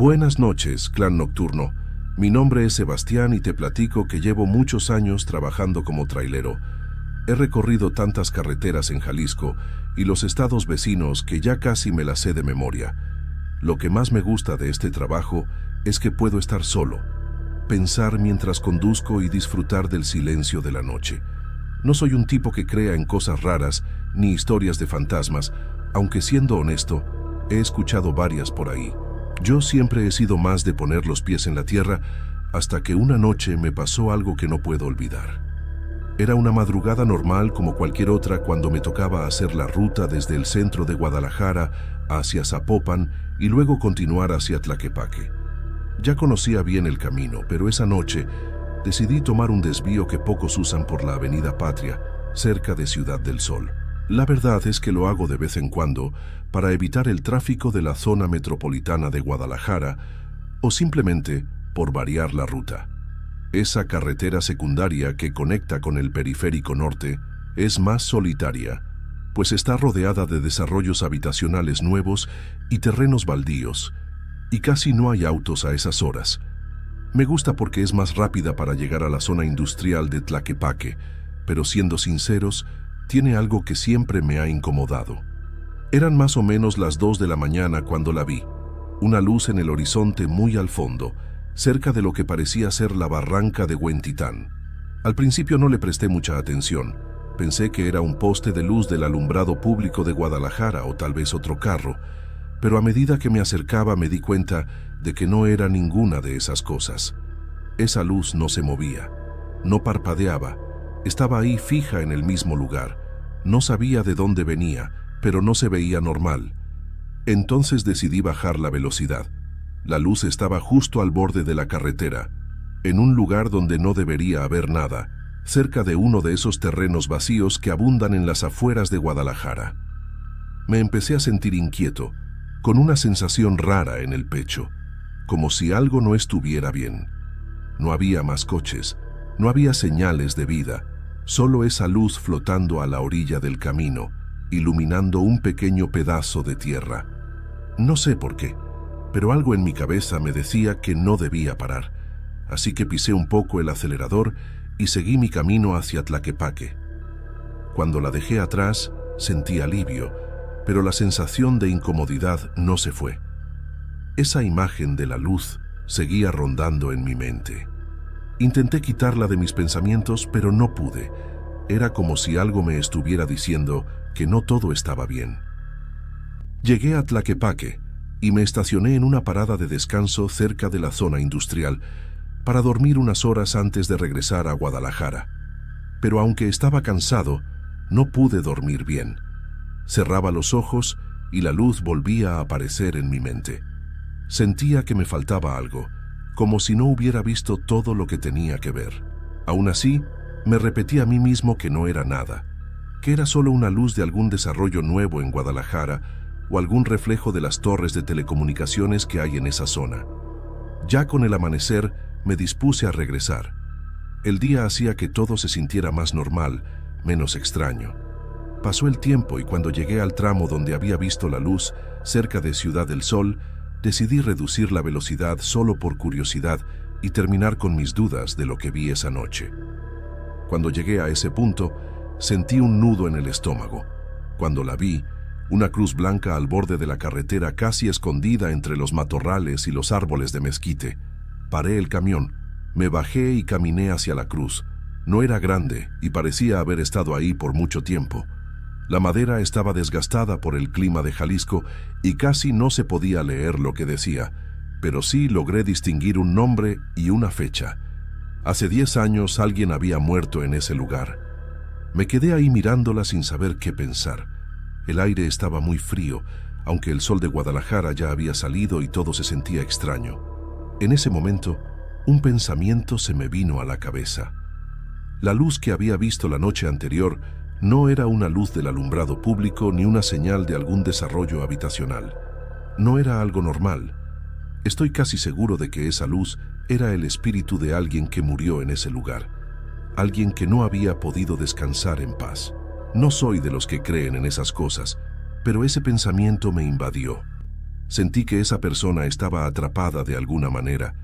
Buenas noches, clan nocturno. Mi nombre es Sebastián y te platico que llevo muchos años trabajando como trailero. He recorrido tantas carreteras en Jalisco y los estados vecinos que ya casi me las sé de memoria. Lo que más me gusta de este trabajo es que puedo estar solo, pensar mientras conduzco y disfrutar del silencio de la noche. No soy un tipo que crea en cosas raras ni historias de fantasmas, aunque siendo honesto, he escuchado varias por ahí. Yo siempre he sido más de poner los pies en la tierra hasta que una noche me pasó algo que no puedo olvidar. Era una madrugada normal como cualquier otra cuando me tocaba hacer la ruta desde el centro de Guadalajara hacia Zapopan y luego continuar hacia Tlaquepaque. Ya conocía bien el camino, pero esa noche decidí tomar un desvío que pocos usan por la Avenida Patria, cerca de Ciudad del Sol. La verdad es que lo hago de vez en cuando para evitar el tráfico de la zona metropolitana de Guadalajara o simplemente por variar la ruta. Esa carretera secundaria que conecta con el periférico norte es más solitaria, pues está rodeada de desarrollos habitacionales nuevos y terrenos baldíos, y casi no hay autos a esas horas. Me gusta porque es más rápida para llegar a la zona industrial de Tlaquepaque, pero siendo sinceros, tiene algo que siempre me ha incomodado. Eran más o menos las 2 de la mañana cuando la vi, una luz en el horizonte muy al fondo, cerca de lo que parecía ser la barranca de Huentitán. Al principio no le presté mucha atención, pensé que era un poste de luz del alumbrado público de Guadalajara o tal vez otro carro, pero a medida que me acercaba me di cuenta de que no era ninguna de esas cosas. Esa luz no se movía, no parpadeaba, estaba ahí fija en el mismo lugar. No sabía de dónde venía, pero no se veía normal. Entonces decidí bajar la velocidad. La luz estaba justo al borde de la carretera, en un lugar donde no debería haber nada, cerca de uno de esos terrenos vacíos que abundan en las afueras de Guadalajara. Me empecé a sentir inquieto, con una sensación rara en el pecho, como si algo no estuviera bien. No había más coches, no había señales de vida, solo esa luz flotando a la orilla del camino, iluminando un pequeño pedazo de tierra. No sé por qué, pero algo en mi cabeza me decía que no debía parar, así que pisé un poco el acelerador y seguí mi camino hacia Tlaquepaque. Cuando la dejé atrás, sentí alivio, pero la sensación de incomodidad no se fue. Esa imagen de la luz seguía rondando en mi mente. Intenté quitarla de mis pensamientos, pero no pude. Era como si algo me estuviera diciendo que no todo estaba bien. Llegué a Tlaquepaque y me estacioné en una parada de descanso cerca de la zona industrial para dormir unas horas antes de regresar a Guadalajara. Pero aunque estaba cansado, no pude dormir bien. Cerraba los ojos y la luz volvía a aparecer en mi mente. Sentía que me faltaba algo, como si no hubiera visto todo lo que tenía que ver. Aún así, me repetí a mí mismo que no era nada, que era solo una luz de algún desarrollo nuevo en Guadalajara o algún reflejo de las torres de telecomunicaciones que hay en esa zona. Ya con el amanecer, me dispuse a regresar. El día hacía que todo se sintiera más normal, menos extraño. Pasó el tiempo y cuando llegué al tramo donde había visto la luz, cerca de Ciudad del Sol, decidí reducir la velocidad solo por curiosidad y terminar con mis dudas de lo que vi esa noche. Cuando llegué a ese punto, sentí un nudo en el estómago. Cuando la vi, una cruz blanca al borde de la carretera casi escondida entre los matorrales y los árboles de mezquite. Paré el camión, me bajé y caminé hacia la cruz. No era grande y parecía haber estado ahí por mucho tiempo. La madera estaba desgastada por el clima de Jalisco y casi no se podía leer lo que decía, pero sí logré distinguir un nombre y una fecha. Hace 10 años alguien había muerto en ese lugar. Me quedé ahí mirándola sin saber qué pensar. El aire estaba muy frío, aunque el sol de Guadalajara ya había salido y todo se sentía extraño. En ese momento, un pensamiento se me vino a la cabeza. La luz que había visto la noche anterior no era una luz del alumbrado público ni una señal de algún desarrollo habitacional. No era algo normal. Estoy casi seguro de que esa luz era el espíritu de alguien que murió en ese lugar, alguien que no había podido descansar en paz. No soy de los que creen en esas cosas, pero ese pensamiento me invadió. Sentí que esa persona estaba atrapada de alguna manera,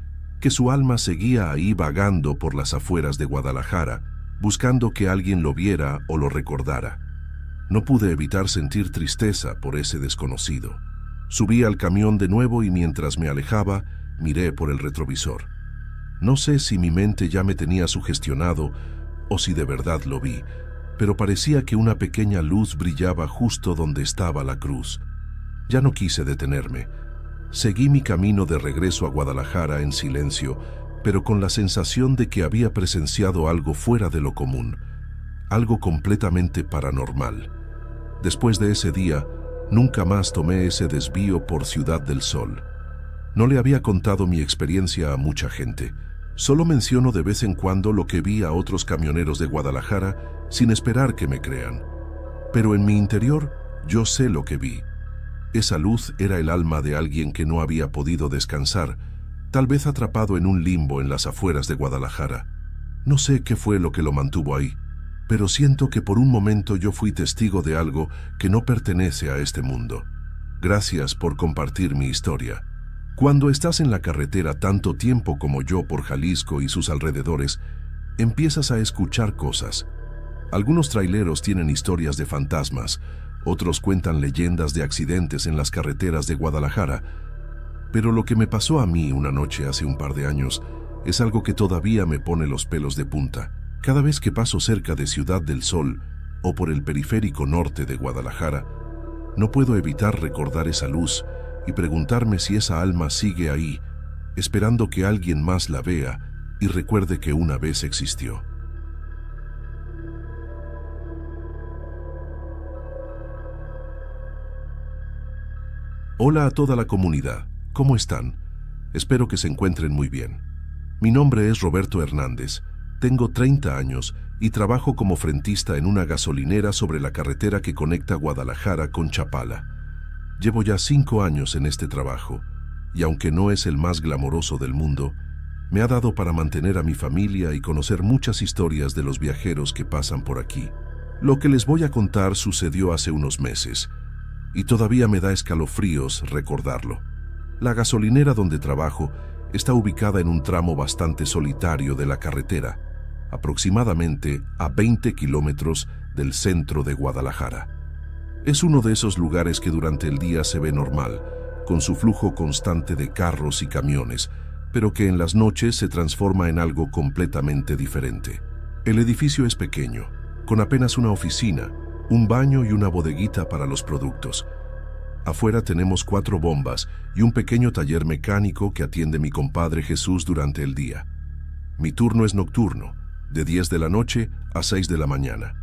que su alma seguía ahí vagando por las afueras de Guadalajara, buscando que alguien lo viera o lo recordara. No pude evitar sentir tristeza por ese desconocido. Subí al camión de nuevo y mientras me alejaba, miré por el retrovisor. No sé si mi mente ya me tenía sugestionado o si de verdad lo vi, pero parecía que una pequeña luz brillaba justo donde estaba la cruz. Ya no quise detenerme. Seguí mi camino de regreso a Guadalajara en silencio, pero con la sensación de que había presenciado algo fuera de lo común, algo completamente paranormal. Después de ese día, nunca más tomé ese desvío por Ciudad del Sol. No le había contado mi experiencia a mucha gente. Solo menciono de vez en cuando lo que vi a otros camioneros de Guadalajara sin esperar que me crean. Pero en mi interior, yo sé lo que vi. Esa luz era el alma de alguien que no había podido descansar, tal vez atrapado en un limbo en las afueras de Guadalajara. No sé qué fue lo que lo mantuvo ahí, pero siento que por un momento yo fui testigo de algo que no pertenece a este mundo. Gracias por compartir mi historia. Cuando estás en la carretera tanto tiempo como yo por Jalisco y sus alrededores, empiezas a escuchar cosas. Algunos traileros tienen historias de fantasmas, otros cuentan leyendas de accidentes en las carreteras de Guadalajara, pero lo que me pasó a mí una noche hace un par de años es algo que todavía me pone los pelos de punta. Cada vez que paso cerca de Ciudad del Sol o por el periférico norte de Guadalajara, no puedo evitar recordar esa luz y preguntarme si esa alma sigue ahí, esperando que alguien más la vea y recuerde que una vez existió. Hola a toda la comunidad, ¿cómo están? Espero que se encuentren muy bien. Mi nombre es Roberto Hernández, tengo 30 años y trabajo como frentista en una gasolinera sobre la carretera que conecta Guadalajara con Chapala. Llevo ya 5 años en este trabajo, y aunque no es el más glamoroso del mundo, me ha dado para mantener a mi familia y conocer muchas historias de los viajeros que pasan por aquí. Lo que les voy a contar sucedió hace unos meses, y todavía me da escalofríos recordarlo. La gasolinera donde trabajo está ubicada en un tramo bastante solitario de la carretera, aproximadamente a 20 kilómetros del centro de Guadalajara. Es uno de esos lugares que durante el día se ve normal, con su flujo constante de carros y camiones, pero que en las noches se transforma en algo completamente diferente. El edificio es pequeño, con apenas una oficina, un baño y una bodeguita para los productos. Afuera tenemos 4 bombas y un pequeño taller mecánico que atiende mi compadre Jesús durante el día. Mi turno es nocturno, de 10 de la noche a 6 de la mañana.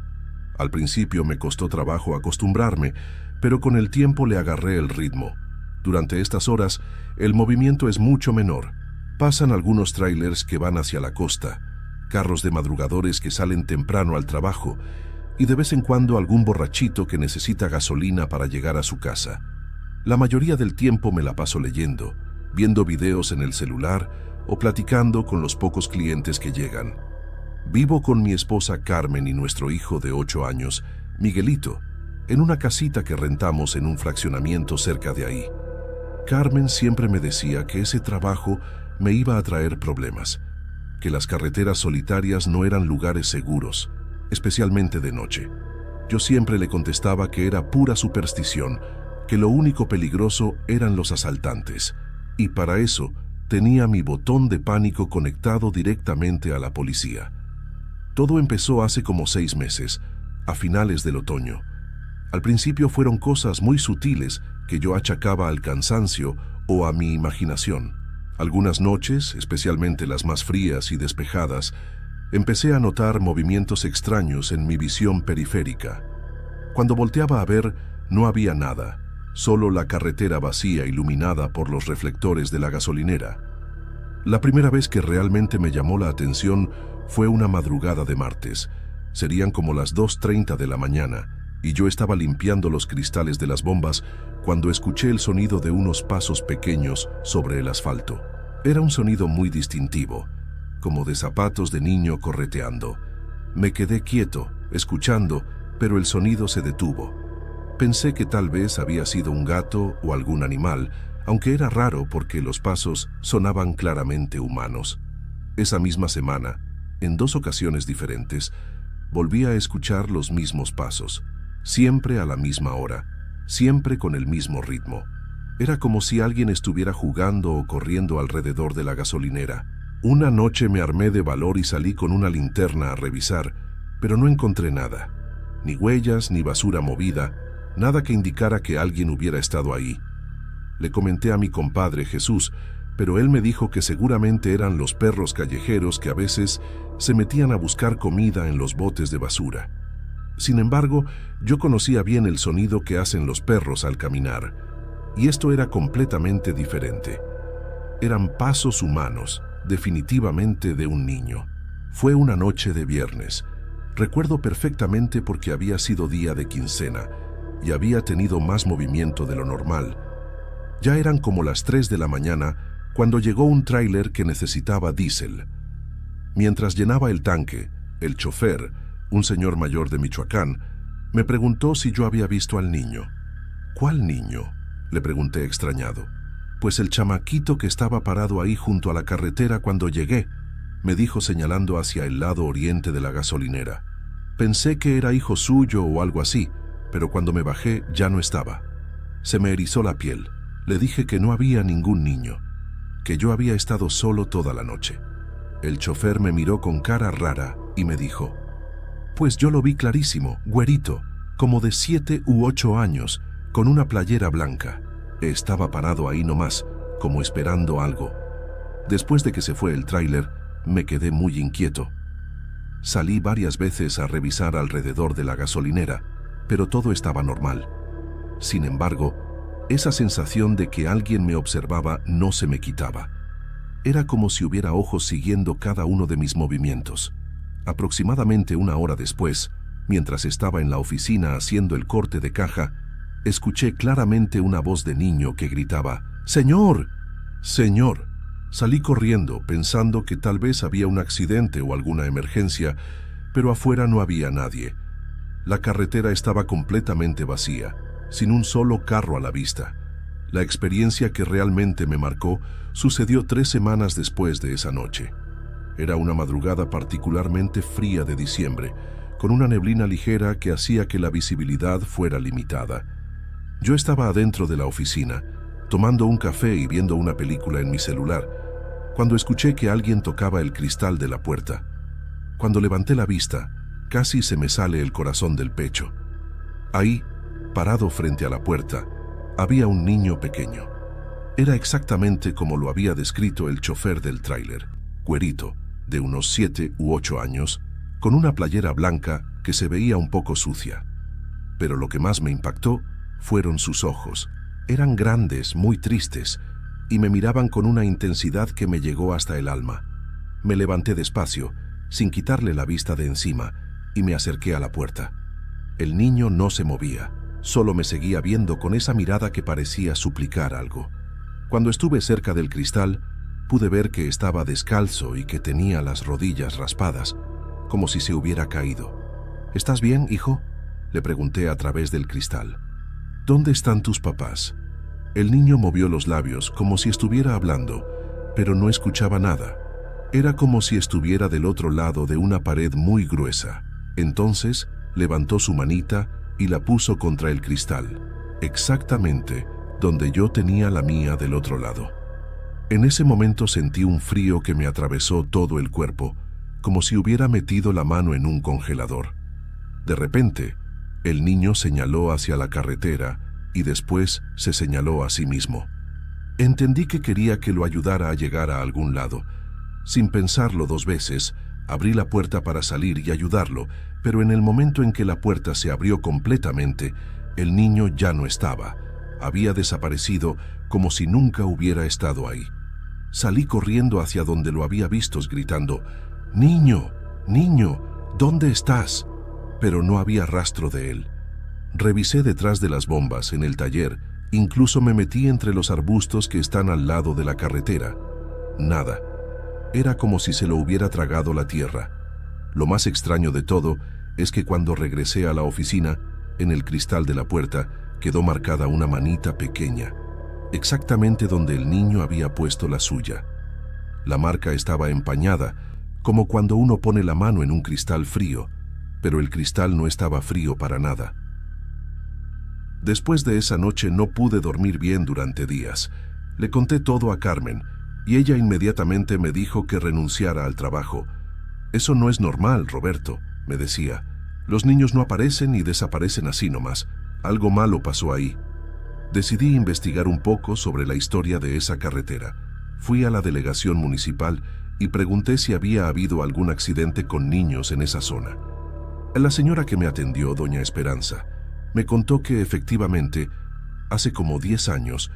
Al principio me costó trabajo acostumbrarme, pero con el tiempo le agarré el ritmo. Durante estas horas, el movimiento es mucho menor. Pasan algunos trailers que van hacia la costa, carros de madrugadores que salen temprano al trabajo, y de vez en cuando algún borrachito que necesita gasolina para llegar a su casa. La mayoría del tiempo me la paso leyendo, viendo videos en el celular o platicando con los pocos clientes que llegan. Vivo con mi esposa Carmen y nuestro hijo de 8 años, Miguelito, en una casita que rentamos en un fraccionamiento cerca de ahí. Carmen siempre me decía que ese trabajo me iba a traer problemas, que las carreteras solitarias no eran lugares seguros, especialmente de noche. Yo siempre le contestaba que era pura superstición, que lo único peligroso eran los asaltantes, y para eso tenía mi botón de pánico conectado directamente a la policía. Todo empezó hace como 6 meses, a finales del otoño. Al principio fueron cosas muy sutiles que yo achacaba al cansancio o a mi imaginación. Algunas noches, especialmente las más frías y despejadas, empecé a notar movimientos extraños en mi visión periférica. Cuando volteaba a ver, no había nada, solo la carretera vacía iluminada por los reflectores de la gasolinera. La primera vez que realmente me llamó la atención fue una madrugada de martes. Serían como las 2:30 de la mañana, y yo estaba limpiando los cristales de las bombas cuando escuché el sonido de unos pasos pequeños sobre el asfalto. Era un sonido muy distintivo, como de zapatos de niño correteando. Me quedé quieto, escuchando, pero el sonido se detuvo. Pensé que tal vez había sido un gato o algún animal, aunque era raro porque los pasos sonaban claramente humanos. Esa misma semana, en 2 ocasiones diferentes, volví a escuchar los mismos pasos, siempre a la misma hora, siempre con el mismo ritmo. Era como si alguien estuviera jugando o corriendo alrededor de la gasolinera. Una noche me armé de valor y salí con una linterna a revisar, pero no encontré nada. Ni huellas, ni basura movida, nada que indicara que alguien hubiera estado ahí. Le comenté a mi compadre Jesús, pero él me dijo que seguramente eran los perros callejeros que a veces se metían a buscar comida en los botes de basura. Sin embargo, yo conocía bien el sonido que hacen los perros al caminar, y esto era completamente diferente. Eran pasos humanos, definitivamente de un niño. Fue una noche de viernes. Recuerdo perfectamente porque había sido día de quincena y había tenido más movimiento de lo normal. Ya eran como las 3 de la mañana cuando llegó un tráiler que necesitaba diésel. Mientras llenaba el tanque, el chofer, un señor mayor de Michoacán, me preguntó si yo había visto al niño. ¿Cuál niño?, le pregunté extrañado. Pues el chamaquito que estaba parado ahí junto a la carretera cuando llegué, me dijo señalando hacia el lado oriente de la gasolinera. Pensé que era hijo suyo o algo así, pero cuando me bajé ya no estaba. Se me erizó la piel. Le dije que no había ningún niño, que yo había estado solo toda la noche. El chofer me miró con cara rara y me dijo: pues yo lo vi clarísimo, güerito, como de 7 u 8 años, con una playera blanca. Estaba parado ahí nomás, como esperando algo. Después de que se fue el tráiler, me quedé muy inquieto. Salí varias veces a revisar alrededor de la gasolinera, pero todo estaba normal. Sin embargo, esa sensación de que alguien me observaba no se me quitaba. Era como si hubiera ojos siguiendo cada uno de mis movimientos. Aproximadamente 1 hora después, mientras estaba en la oficina haciendo el corte de caja, escuché claramente una voz de niño que gritaba: ¡Señor! ¡Señor! Salí corriendo, pensando que tal vez había un accidente o alguna emergencia, pero afuera no había nadie. La carretera estaba completamente vacía, sin un solo carro a la vista. La experiencia que realmente me marcó sucedió 3 semanas después de esa noche. Era una madrugada particularmente fría de diciembre, con una neblina ligera que hacía que la visibilidad fuera limitada. Yo estaba adentro de la oficina, tomando un café y viendo una película en mi celular, cuando escuché que alguien tocaba el cristal de la puerta. Cuando levanté la vista, casi se me sale el corazón del pecho. Ahí, parado frente a la puerta, había un niño pequeño. Era exactamente como lo había descrito el chofer del tráiler, güerito, de unos 7 u 8 años, con una playera blanca que se veía un poco sucia. Pero lo que más me impactó fueron sus ojos. Eran grandes, muy tristes, y me miraban con una intensidad que me llegó hasta el alma. Me levanté despacio, sin quitarle la vista de encima, y me acerqué a la puerta. El niño no se movía, solo me seguía viendo con esa mirada que parecía suplicar algo. Cuando estuve cerca del cristal, pude ver que estaba descalzo y que tenía las rodillas raspadas, como si se hubiera caído. ¿Estás bien, hijo?, le pregunté a través del cristal. ¿Dónde están tus papás? El niño movió los labios como si estuviera hablando, pero no escuchaba nada. Era como si estuviera del otro lado de una pared muy gruesa. Entonces levantó su manita y la puso contra el cristal, exactamente donde yo tenía la mía del otro lado. En ese momento sentí un frío que me atravesó todo el cuerpo, como si hubiera metido la mano en un congelador. De repente, el niño señaló hacia la carretera y después se señaló a sí mismo. Entendí que quería que lo ayudara a llegar a algún lado. Sin pensarlo 2 veces, abrí la puerta para salir y ayudarlo, pero en el momento en que la puerta se abrió completamente, el niño ya no estaba. Había desaparecido como si nunca hubiera estado ahí. Salí corriendo hacia donde lo había visto, gritando: «¡Niño! ¡Niño! ¿Dónde estás?». Pero no había rastro de él. Revisé detrás de las bombas, en el taller, incluso me metí entre los arbustos que están al lado de la carretera. Nada. Era como si se lo hubiera tragado la tierra. Lo más extraño de todo es que cuando regresé a la oficina, En el cristal de la puerta quedó marcada una manita pequeña, exactamente donde el niño había puesto la suya. La marca estaba empañada, como cuando uno pone la mano en un cristal frío, pero el cristal no estaba frío para nada. Después de esa noche no pude dormir bien durante días. Le conté todo a Carmen, y ella inmediatamente me dijo que renunciara al trabajo. «Eso no es normal, Roberto», me decía. «Los niños no aparecen y desaparecen así nomás. Algo malo pasó ahí». Decidí investigar un poco sobre la historia de esa carretera. Fui a la delegación municipal y pregunté si había habido algún accidente con niños en esa zona. La señora que me atendió, doña Esperanza, me contó que efectivamente, hace como 10 años,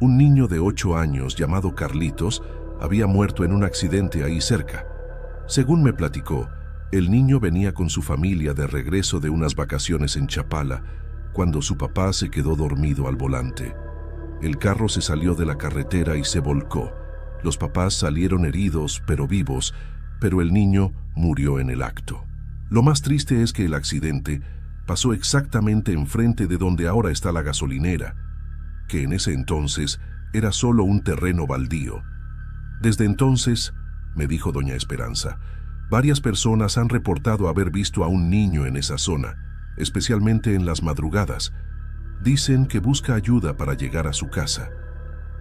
un niño de 8 años llamado Carlitos había muerto en un accidente ahí cerca. Según me platicó, el niño venía con su familia de regreso de unas vacaciones en Chapala, cuando su papá se quedó dormido al volante. El carro se salió de la carretera y se volcó. Los papás salieron heridos, pero vivos, pero el niño murió en el acto. Lo más triste es que el accidente pasó exactamente enfrente de donde ahora está la gasolinera, que en ese entonces era solo un terreno baldío. Desde entonces, me dijo doña Esperanza, varias personas han reportado haber visto a un niño en esa zona, especialmente en las madrugadas. Dicen que busca ayuda para llegar a su casa.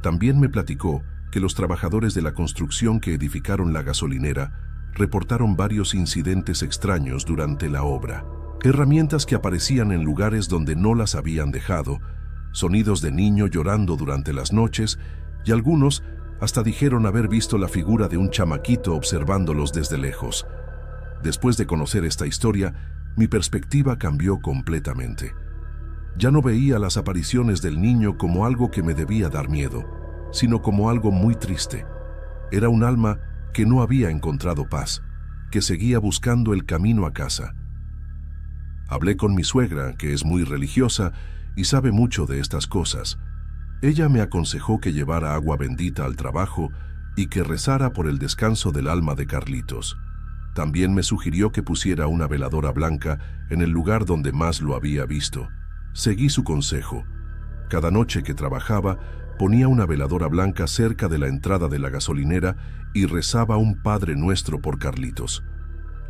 También me platicó que los trabajadores de la construcción que edificaron la gasolinera reportaron varios incidentes extraños durante la obra. Herramientas que aparecían en lugares donde no las habían dejado, sonidos de niño llorando durante las noches, y algunos hasta dijeron haber visto la figura de un chamaquito observándolos desde lejos. Después de conocer esta historia, mi perspectiva cambió completamente. Ya no veía las apariciones del niño como algo que me debía dar miedo, sino como algo muy triste. Era un alma que no había encontrado paz, que seguía buscando el camino a casa. Hablé con mi suegra, que es muy religiosa y sabe mucho de estas cosas. Ella me aconsejó que llevara agua bendita al trabajo y que rezara por el descanso del alma de Carlitos. También me sugirió que pusiera una veladora blanca en el lugar donde más lo había visto. Seguí su consejo. Cada noche que trabajaba, ponía una veladora blanca cerca de la entrada de la gasolinera y rezaba un Padre Nuestro por Carlitos.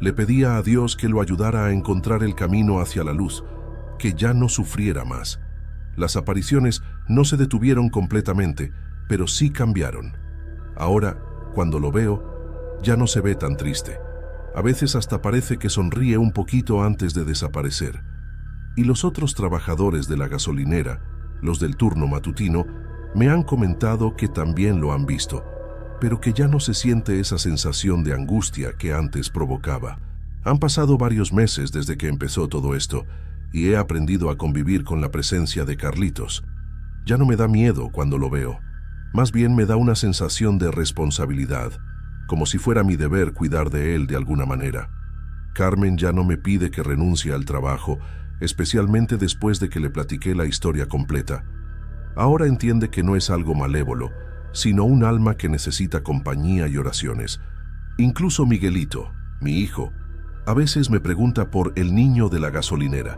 Le pedía a Dios que lo ayudara a encontrar el camino hacia la luz, que ya no sufriera más. Las apariciones no se detuvieron completamente, pero sí cambiaron. Ahora, cuando lo veo, ya no se ve tan triste. A veces hasta parece que sonríe un poquito antes de desaparecer. Y los otros trabajadores de la gasolinera, los del turno matutino, me han comentado que también lo han visto, pero que ya no se siente esa sensación de angustia que antes provocaba. Han pasado varios meses desde que empezó todo esto, y he aprendido a convivir con la presencia de Carlitos. Ya no me da miedo cuando lo veo. Más bien me da una sensación de responsabilidad, como si fuera mi deber cuidar de él de alguna manera. Carmen ya no me pide que renuncie al trabajo, especialmente después de que le platiqué la historia completa. Ahora entiende que no es algo malévolo, sino un alma que necesita compañía y oraciones. Incluso Miguelito, mi hijo, a veces me pregunta por el niño de la gasolinera,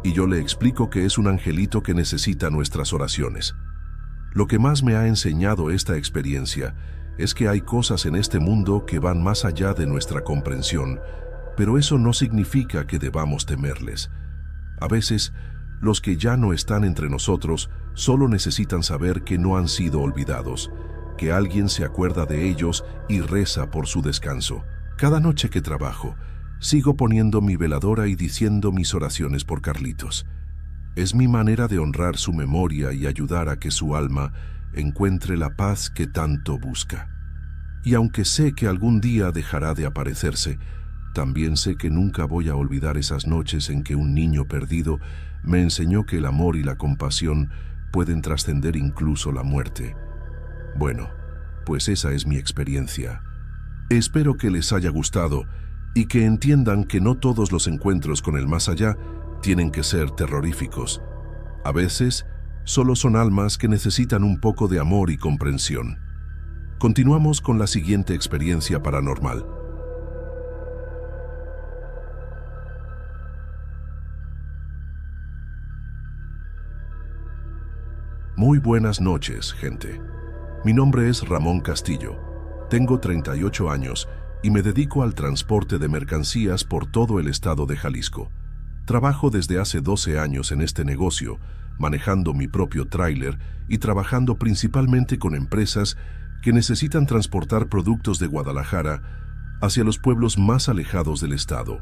y yo le explico que es un angelito que necesita nuestras oraciones. Lo que más me ha enseñado esta experiencia es que hay cosas en este mundo que van más allá de nuestra comprensión, pero eso no significa que debamos temerles. A veces, los que ya no están entre nosotros solo necesitan saber que no han sido olvidados, que alguien se acuerda de ellos y reza por su descanso. Cada noche que trabajo, sigo poniendo mi veladora y diciendo mis oraciones por Carlitos. Es mi manera de honrar su memoria y ayudar a que su alma encuentre la paz que tanto busca. Y aunque sé que algún día dejará de aparecerse, también sé que nunca voy a olvidar esas noches en que un niño perdido me enseñó que el amor y la compasión pueden trascender incluso la muerte. Bueno, pues esa es mi experiencia. Espero que les haya gustado y que entiendan que no todos los encuentros con el más allá tienen que ser terroríficos. A veces, solo son almas que necesitan un poco de amor y comprensión. Continuamos con la siguiente experiencia paranormal. Muy buenas noches, gente. Mi nombre es Ramón Castillo. Tengo 38 años y me dedico al transporte de mercancías por todo el estado de Jalisco. Trabajo desde hace 12 años en este negocio, manejando mi propio tráiler y trabajando principalmente con empresas que necesitan transportar productos de Guadalajara hacia los pueblos más alejados del estado.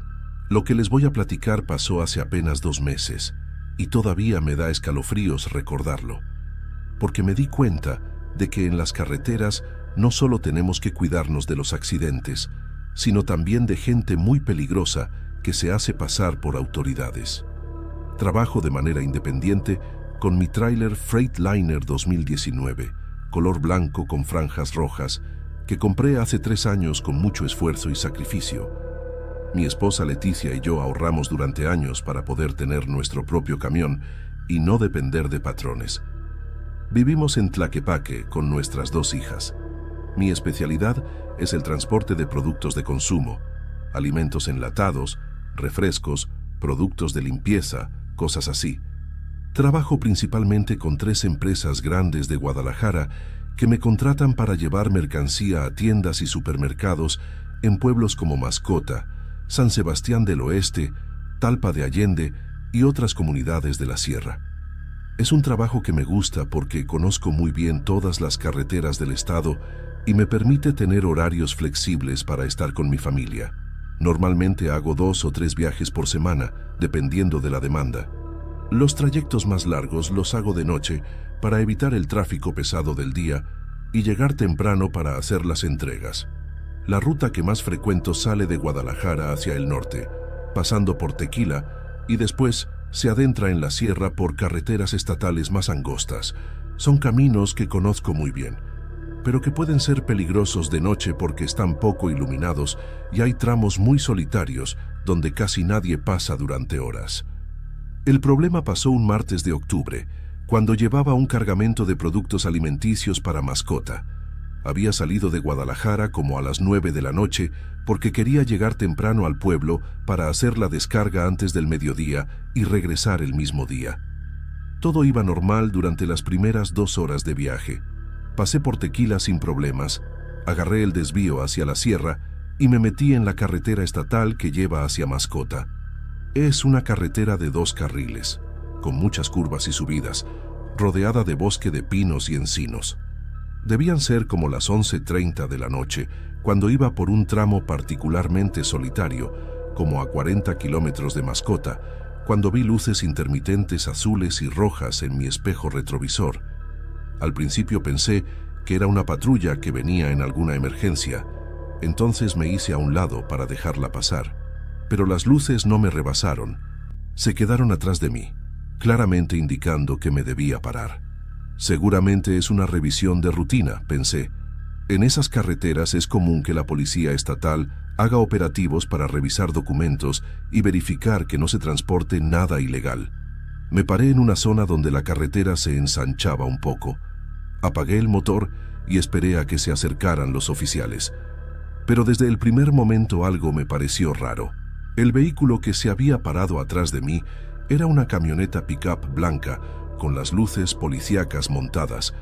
Lo que les voy a platicar pasó hace apenas 2 meses y todavía me da escalofríos recordarlo, porque me di cuenta de que en las carreteras no solo tenemos que cuidarnos de los accidentes, sino también de gente muy peligrosa que se hace pasar por autoridades. Trabajo de manera independiente con mi tráiler Freightliner 2019, color blanco con franjas rojas, que compré hace 3 años con mucho esfuerzo y sacrificio. Mi esposa Leticia y yo ahorramos durante años para poder tener nuestro propio camión y no depender de patrones. Vivimos en Tlaquepaque con nuestras 2 hijas. Mi especialidad es el transporte de productos de consumo, alimentos enlatados, refrescos, productos de limpieza, cosas así. Trabajo principalmente con 3 empresas grandes de Guadalajara que me contratan para llevar mercancía a tiendas y supermercados en pueblos como Mascota, San Sebastián del Oeste, Talpa de Allende y otras comunidades de la sierra. Es un trabajo que me gusta porque conozco muy bien todas las carreteras del estado y me permite tener horarios flexibles para estar con mi familia. Normalmente hago 2 o 3 viajes por semana, dependiendo de la demanda. Los trayectos más largos los hago de noche para evitar el tráfico pesado del día y llegar temprano para hacer las entregas. La ruta que más frecuento sale de Guadalajara hacia el norte, pasando por Tequila, y después se adentra en la sierra por carreteras estatales más angostas. Son caminos que conozco muy bien, pero que pueden ser peligrosos de noche porque están poco iluminados y hay tramos muy solitarios donde casi nadie pasa durante horas. El problema pasó un martes de octubre, cuando llevaba un cargamento de productos alimenticios para Mascota. Había salido de Guadalajara como a las 9 de la noche porque quería llegar temprano al pueblo para hacer la descarga antes del mediodía y regresar el mismo día. Todo iba normal durante las primeras 2 horas de viaje. Pasé por Tequila sin problemas, agarré el desvío hacia la sierra y me metí en la carretera estatal que lleva hacia Mascota. Es una carretera de 2 carriles, con muchas curvas y subidas, rodeada de bosque de pinos y encinos. Debían ser como las 11:30 de la noche, cuando iba por un tramo particularmente solitario, como a 40 kilómetros de Mascota, cuando vi luces intermitentes azules y rojas en mi espejo retrovisor. Al principio pensé que era una patrulla que venía en alguna emergencia, entonces me hice a un lado para dejarla pasar. Pero las luces no me rebasaron, se quedaron atrás de mí, claramente indicando que me debía parar. Seguramente es una revisión de rutina, pensé. En esas carreteras es común que la policía estatal haga operativos para revisar documentos y verificar que no se transporte nada ilegal. Me paré en una zona donde la carretera se ensanchaba un poco. Apagué el motor y esperé a que se acercaran los oficiales. Pero desde el primer momento algo me pareció raro. El vehículo que se había parado atrás de mí era una camioneta pick-up blanca con las luces policíacas montadas,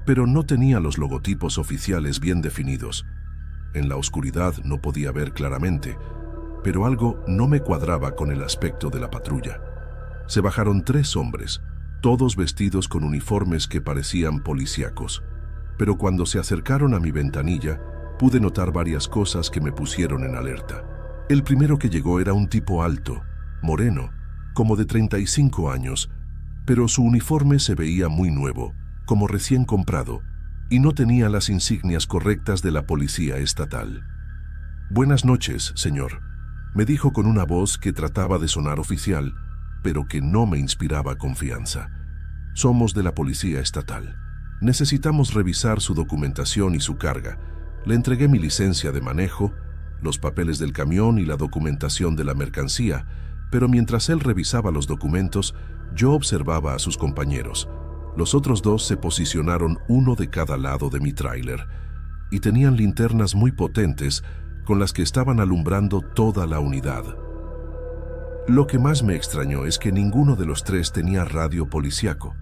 pero no tenía los logotipos oficiales bien definidos. En la oscuridad no podía ver claramente, pero algo no me cuadraba con el aspecto de la patrulla. Se bajaron 3 hombres, todos vestidos con uniformes que parecían policíacos, pero cuando se acercaron a mi ventanilla, pude notar varias cosas que me pusieron en alerta. El primero que llegó era un tipo alto, moreno, como de 35 años, pero su uniforme se veía muy nuevo, como recién comprado, y no tenía las insignias correctas de la policía estatal. «Buenas noches, señor», me dijo con una voz que trataba de sonar oficial, pero que no me inspiraba confianza. «Somos de la policía estatal. Necesitamos revisar su documentación y su carga. Le entregué mi licencia de manejo, los papeles del camión y la documentación de la mercancía, pero mientras él revisaba los documentos, yo observaba a sus compañeros. Los otros 2 se posicionaron uno de cada lado de mi tráiler y tenían linternas muy potentes con las que estaban alumbrando toda la unidad. Lo que más me extrañó es que ninguno de los 3 tenía radio policíaco.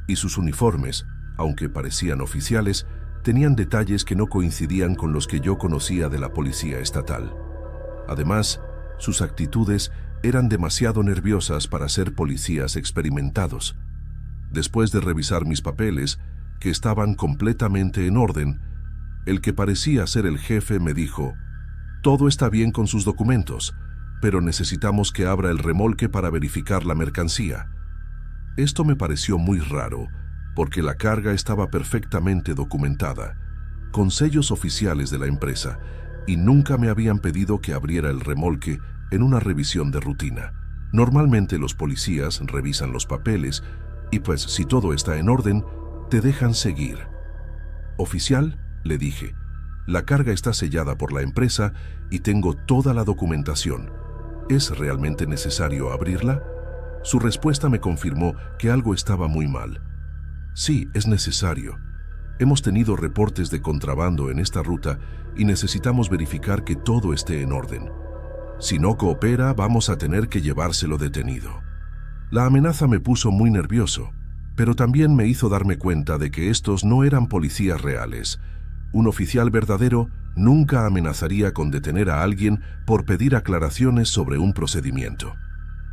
y sus uniformes, aunque parecían oficiales, tenían detalles que no coincidían con los que yo conocía de la policía estatal. Además, sus actitudes eran demasiado nerviosas para ser policías experimentados. Después de revisar mis papeles, que estaban completamente en orden, el que parecía ser el jefe me dijo: «Todo está bien con sus documentos, pero necesitamos que abra el remolque para verificar la mercancía». Esto me pareció muy raro, porque la carga estaba perfectamente documentada, con sellos oficiales de la empresa, y nunca me habían pedido que abriera el remolque en una revisión de rutina. Normalmente los policías revisan los papeles y pues si todo está en orden, te dejan seguir. «Oficial», le dije, «la carga está sellada por la empresa y tengo toda la documentación. ¿Es realmente necesario abrirla?». Su respuesta me confirmó que algo estaba muy mal. «Sí, es necesario. Hemos tenido reportes de contrabando en esta ruta y necesitamos verificar que todo esté en orden. Si no coopera, vamos a tener que llevárselo detenido». La amenaza me puso muy nervioso, pero también me hizo darme cuenta de que estos no eran policías reales. Un oficial verdadero nunca amenazaría con detener a alguien por pedir aclaraciones sobre un procedimiento.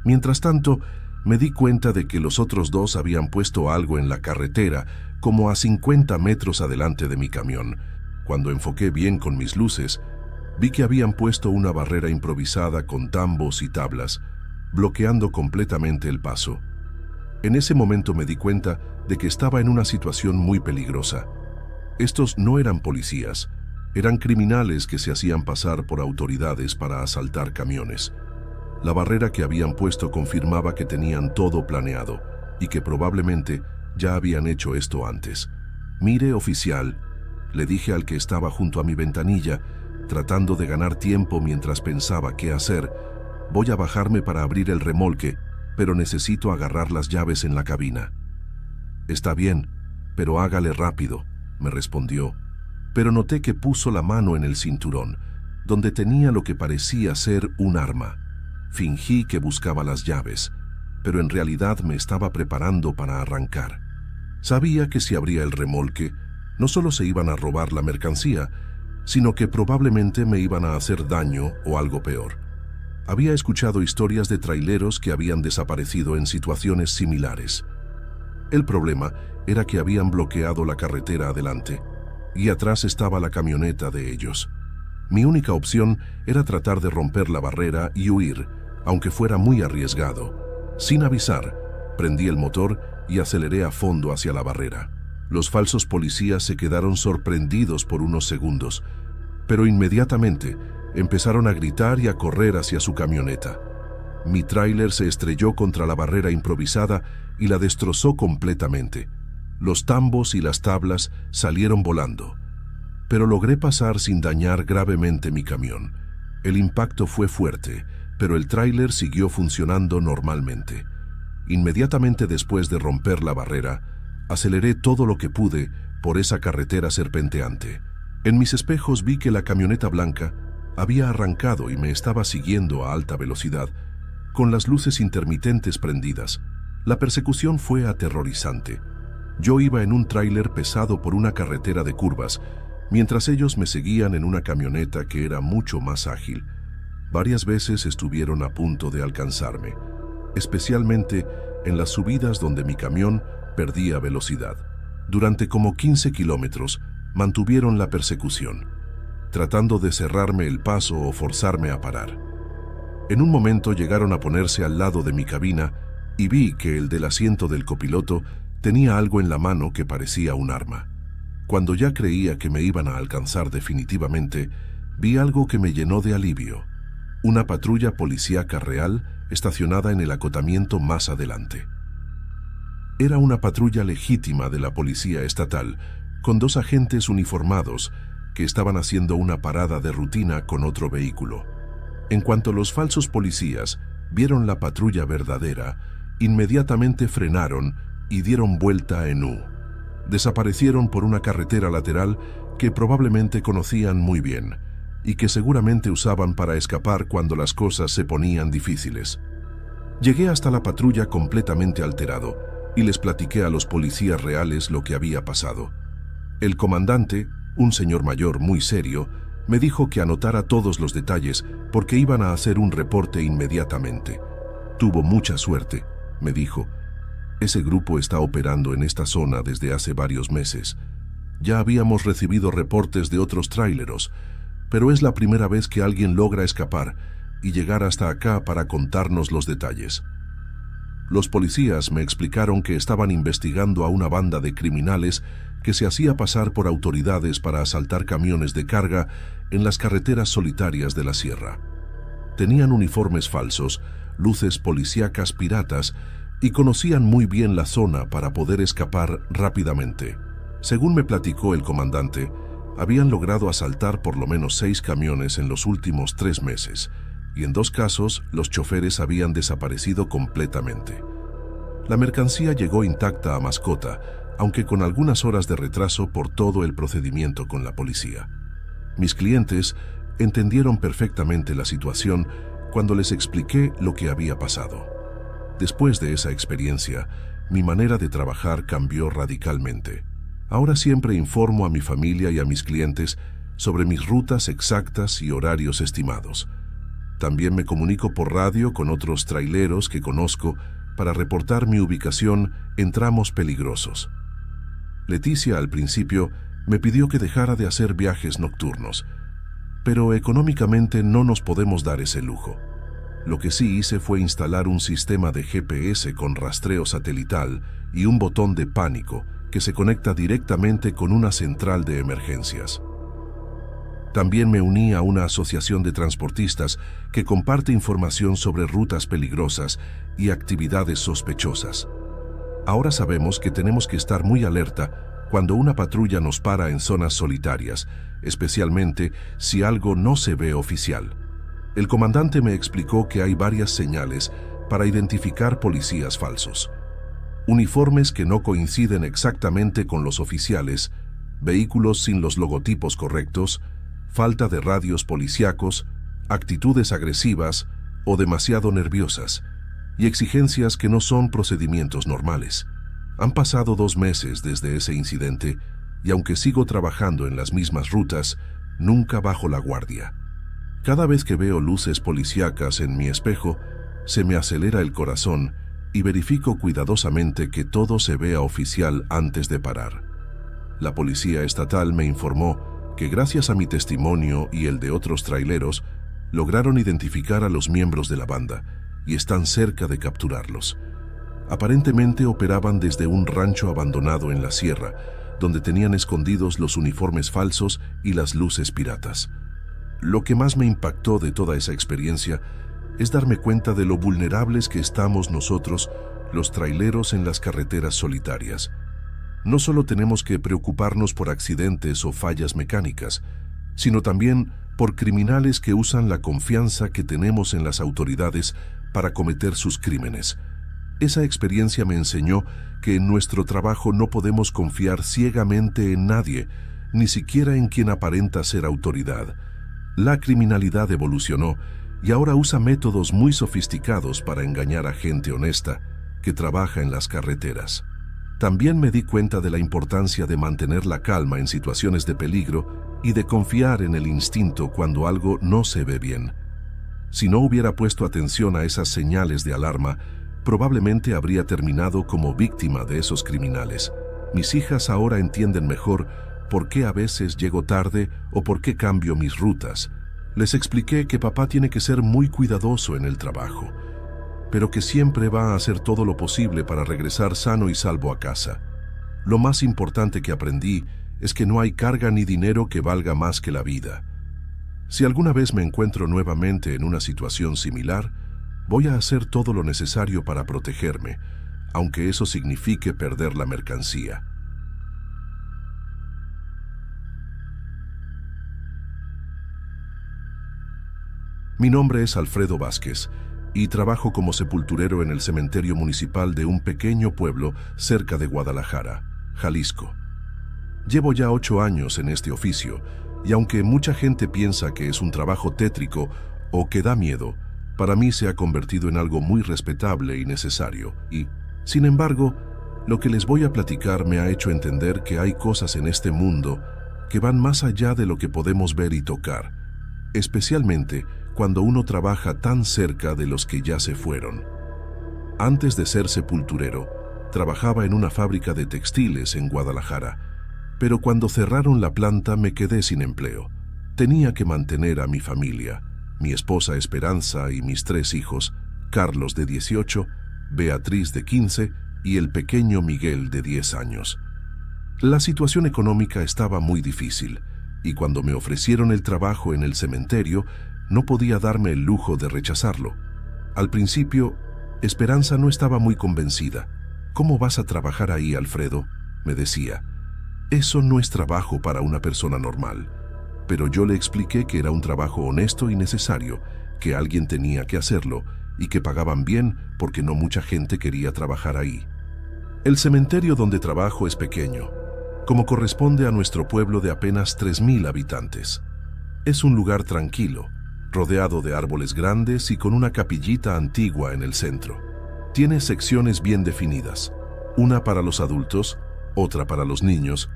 Mientras tanto, me di cuenta de que los otros dos habían puesto algo en la carretera, como a 50 metros adelante de mi camión. Cuando enfoqué bien con mis luces, vi que habían puesto una barrera improvisada con tambos y tablas, bloqueando completamente el paso. En ese momento me di cuenta de que estaba en una situación muy peligrosa. Estos no eran policías, eran criminales que se hacían pasar por autoridades para asaltar camiones. La barrera que habían puesto confirmaba que tenían todo planeado y que probablemente ya habían hecho esto antes. «Mire, oficial», le dije al que estaba junto a mi ventanilla, tratando de ganar tiempo mientras pensaba qué hacer, «voy a bajarme para abrir el remolque, pero necesito agarrar las llaves en la cabina». «Está bien, pero hágale rápido», me respondió, pero noté que puso la mano en el cinturón, donde tenía lo que parecía ser un arma. Fingí que buscaba las llaves, pero en realidad me estaba preparando para arrancar. Sabía que si abría el remolque, no solo se iban a robar la mercancía, sino que probablemente me iban a hacer daño o algo peor. Había escuchado historias de traileros que habían desaparecido en situaciones similares. El problema era que habían bloqueado la carretera adelante, y atrás estaba la camioneta de ellos. Mi única opción era tratar de romper la barrera y huir, aunque fuera muy arriesgado. Sin avisar, prendí el motor y aceleré a fondo hacia la barrera. Los falsos policías se quedaron sorprendidos por unos segundos, pero inmediatamente empezaron a gritar y a correr hacia su camioneta. Mi tráiler se estrelló contra la barrera improvisada y la destrozó completamente. Los tambos y las tablas salieron volando, pero logré pasar sin dañar gravemente mi camión. El impacto fue fuerte, pero el tráiler siguió funcionando normalmente. Inmediatamente después de romper la barrera, aceleré todo lo que pude por esa carretera serpenteante. En mis espejos vi que la camioneta blanca había arrancado y me estaba siguiendo a alta velocidad, con las luces intermitentes prendidas. La persecución fue aterrorizante. Yo iba en un tráiler pesado por una carretera de curvas, mientras ellos me seguían en una camioneta que era mucho más ágil. Varias veces estuvieron a punto de alcanzarme, especialmente en las subidas donde mi camión perdía velocidad. Durante como 15 kilómetros mantuvieron la persecución, tratando de cerrarme el paso o forzarme a parar. En un momento llegaron a ponerse al lado de mi cabina y vi que el del asiento del copiloto tenía algo en la mano que parecía un arma. Cuando ya creía que me iban a alcanzar definitivamente, vi algo que me llenó de alivio. Una patrulla policíaca real estacionada en el acotamiento más adelante. Era una patrulla legítima de la policía estatal, con 2 agentes uniformados que estaban haciendo una parada de rutina con otro vehículo. En cuanto los falsos policías vieron la patrulla verdadera, inmediatamente frenaron y dieron vuelta en U. Desaparecieron por una carretera lateral que probablemente conocían muy bien y que seguramente usaban para escapar cuando las cosas se ponían difíciles. Llegué hasta la patrulla completamente alterado y les platiqué a los policías reales lo que había pasado. El comandante, un señor mayor muy serio, me dijo que anotara todos los detalles porque iban a hacer un reporte inmediatamente. Tuvo mucha suerte, me dijo. Ese grupo está operando en esta zona desde hace varios meses. Ya habíamos recibido reportes de otros tráileros, pero es la primera vez que alguien logra escapar y llegar hasta acá para contarnos los detalles. Los policías me explicaron que estaban investigando a una banda de criminales que se hacía pasar por autoridades para asaltar camiones de carga en las carreteras solitarias de la sierra. Tenían uniformes falsos, luces policíacas piratas y conocían muy bien la zona para poder escapar rápidamente. Según me platicó el comandante, habían logrado asaltar por lo menos 6 camiones en los últimos 3 meses, y en 2 casos los choferes habían desaparecido completamente. La mercancía llegó intacta a Mascota, aunque con algunas horas de retraso por todo el procedimiento con la policía. Mis clientes entendieron perfectamente la situación cuando les expliqué lo que había pasado. Después de esa experiencia, mi manera de trabajar cambió radicalmente. Ahora siempre informo a mi familia y a mis clientes sobre mis rutas exactas y horarios estimados. También me comunico por radio con otros traileros que conozco para reportar mi ubicación en tramos peligrosos. Leticia al principio me pidió que dejara de hacer viajes nocturnos, pero económicamente no nos podemos dar ese lujo. Lo que sí hice fue instalar un sistema de GPS con rastreo satelital y un botón de pánico que se conecta directamente con una central de emergencias. También me uní a una asociación de transportistas que comparte información sobre rutas peligrosas y actividades sospechosas. Ahora sabemos que tenemos que estar muy alerta cuando una patrulla nos para en zonas solitarias, especialmente si algo no se ve oficial. El comandante me explicó que hay varias señales para identificar policías falsos. Uniformes que no coinciden exactamente con los oficiales, vehículos sin los logotipos correctos, falta de radios policíacos, actitudes agresivas o demasiado nerviosas, y exigencias que no son procedimientos normales. Han pasado 2 meses desde ese incidente y aunque sigo trabajando en las mismas rutas, nunca bajo la guardia. Cada vez que veo luces policíacas en mi espejo, se me acelera el corazón y verifico cuidadosamente que todo se vea oficial antes de parar. La policía estatal me informó que gracias a mi testimonio y el de otros traileros, lograron identificar a los miembros de la banda y están cerca de capturarlos. Aparentemente operaban desde un rancho abandonado en la sierra, donde tenían escondidos los uniformes falsos y las luces piratas. Lo que más me impactó de toda esa experiencia es darme cuenta de lo vulnerables que estamos nosotros, los traileros en las carreteras solitarias. No solo tenemos que preocuparnos por accidentes o fallas mecánicas, sino también por criminales que usan la confianza que tenemos en las autoridades para cometer sus crímenes. Esa experiencia me enseñó que en nuestro trabajo no podemos confiar ciegamente en nadie, ni siquiera en quien aparenta ser autoridad. La criminalidad evolucionó y ahora usa métodos muy sofisticados para engañar a gente honesta que trabaja en las carreteras. También me di cuenta de la importancia de mantener la calma en situaciones de peligro y de confiar en el instinto cuando algo no se ve bien. Si no hubiera puesto atención a esas señales de alarma, probablemente habría terminado como víctima de esos criminales. Mis hijas ahora entienden mejor por qué a veces llego tarde o por qué cambio mis rutas. Les expliqué que papá tiene que ser muy cuidadoso en el trabajo, pero que siempre va a hacer todo lo posible para regresar sano y salvo a casa. Lo más importante que aprendí es que no hay carga ni dinero que valga más que la vida. Si alguna vez me encuentro nuevamente en una situación similar, voy a hacer todo lo necesario para protegerme, aunque eso signifique perder la mercancía. Mi nombre es Alfredo Vázquez y trabajo como sepulturero en el cementerio municipal de un pequeño pueblo cerca de Guadalajara, Jalisco. Llevo ya 8 años en este oficio y aunque mucha gente piensa que es un trabajo tétrico o que da miedo, para mí se ha convertido en algo muy respetable y necesario y, sin embargo, Lo que les voy a platicar me ha hecho entender que hay cosas en este mundo que van más allá de lo que podemos ver y tocar, especialmente cuando uno trabaja tan cerca de los que ya se fueron. Antes de ser sepulturero, trabajaba en una fábrica de textiles en Guadalajara, pero cuando cerraron la planta me quedé sin empleo. Tenía que mantener a mi familia, mi esposa Esperanza y mis 3 hijos, Carlos de 18, Beatriz de 15 y el pequeño Miguel de 10 años. La situación económica estaba muy difícil, y cuando me ofrecieron el trabajo en el cementerio, no podía darme el lujo de rechazarlo. Al principio, Esperanza no estaba muy convencida. «¿Cómo vas a trabajar ahí, Alfredo?», me decía. «Eso no es trabajo para una persona normal». Pero yo le expliqué que era un trabajo honesto y necesario, que alguien tenía que hacerlo y que pagaban bien porque no mucha gente quería trabajar ahí. El cementerio donde trabajo es pequeño, como corresponde a nuestro pueblo de apenas 3,000 habitantes. Es un lugar tranquilo, rodeado de árboles grandes y con una capillita antigua en el centro. Tiene secciones bien definidas, una para los adultos, otra para los niños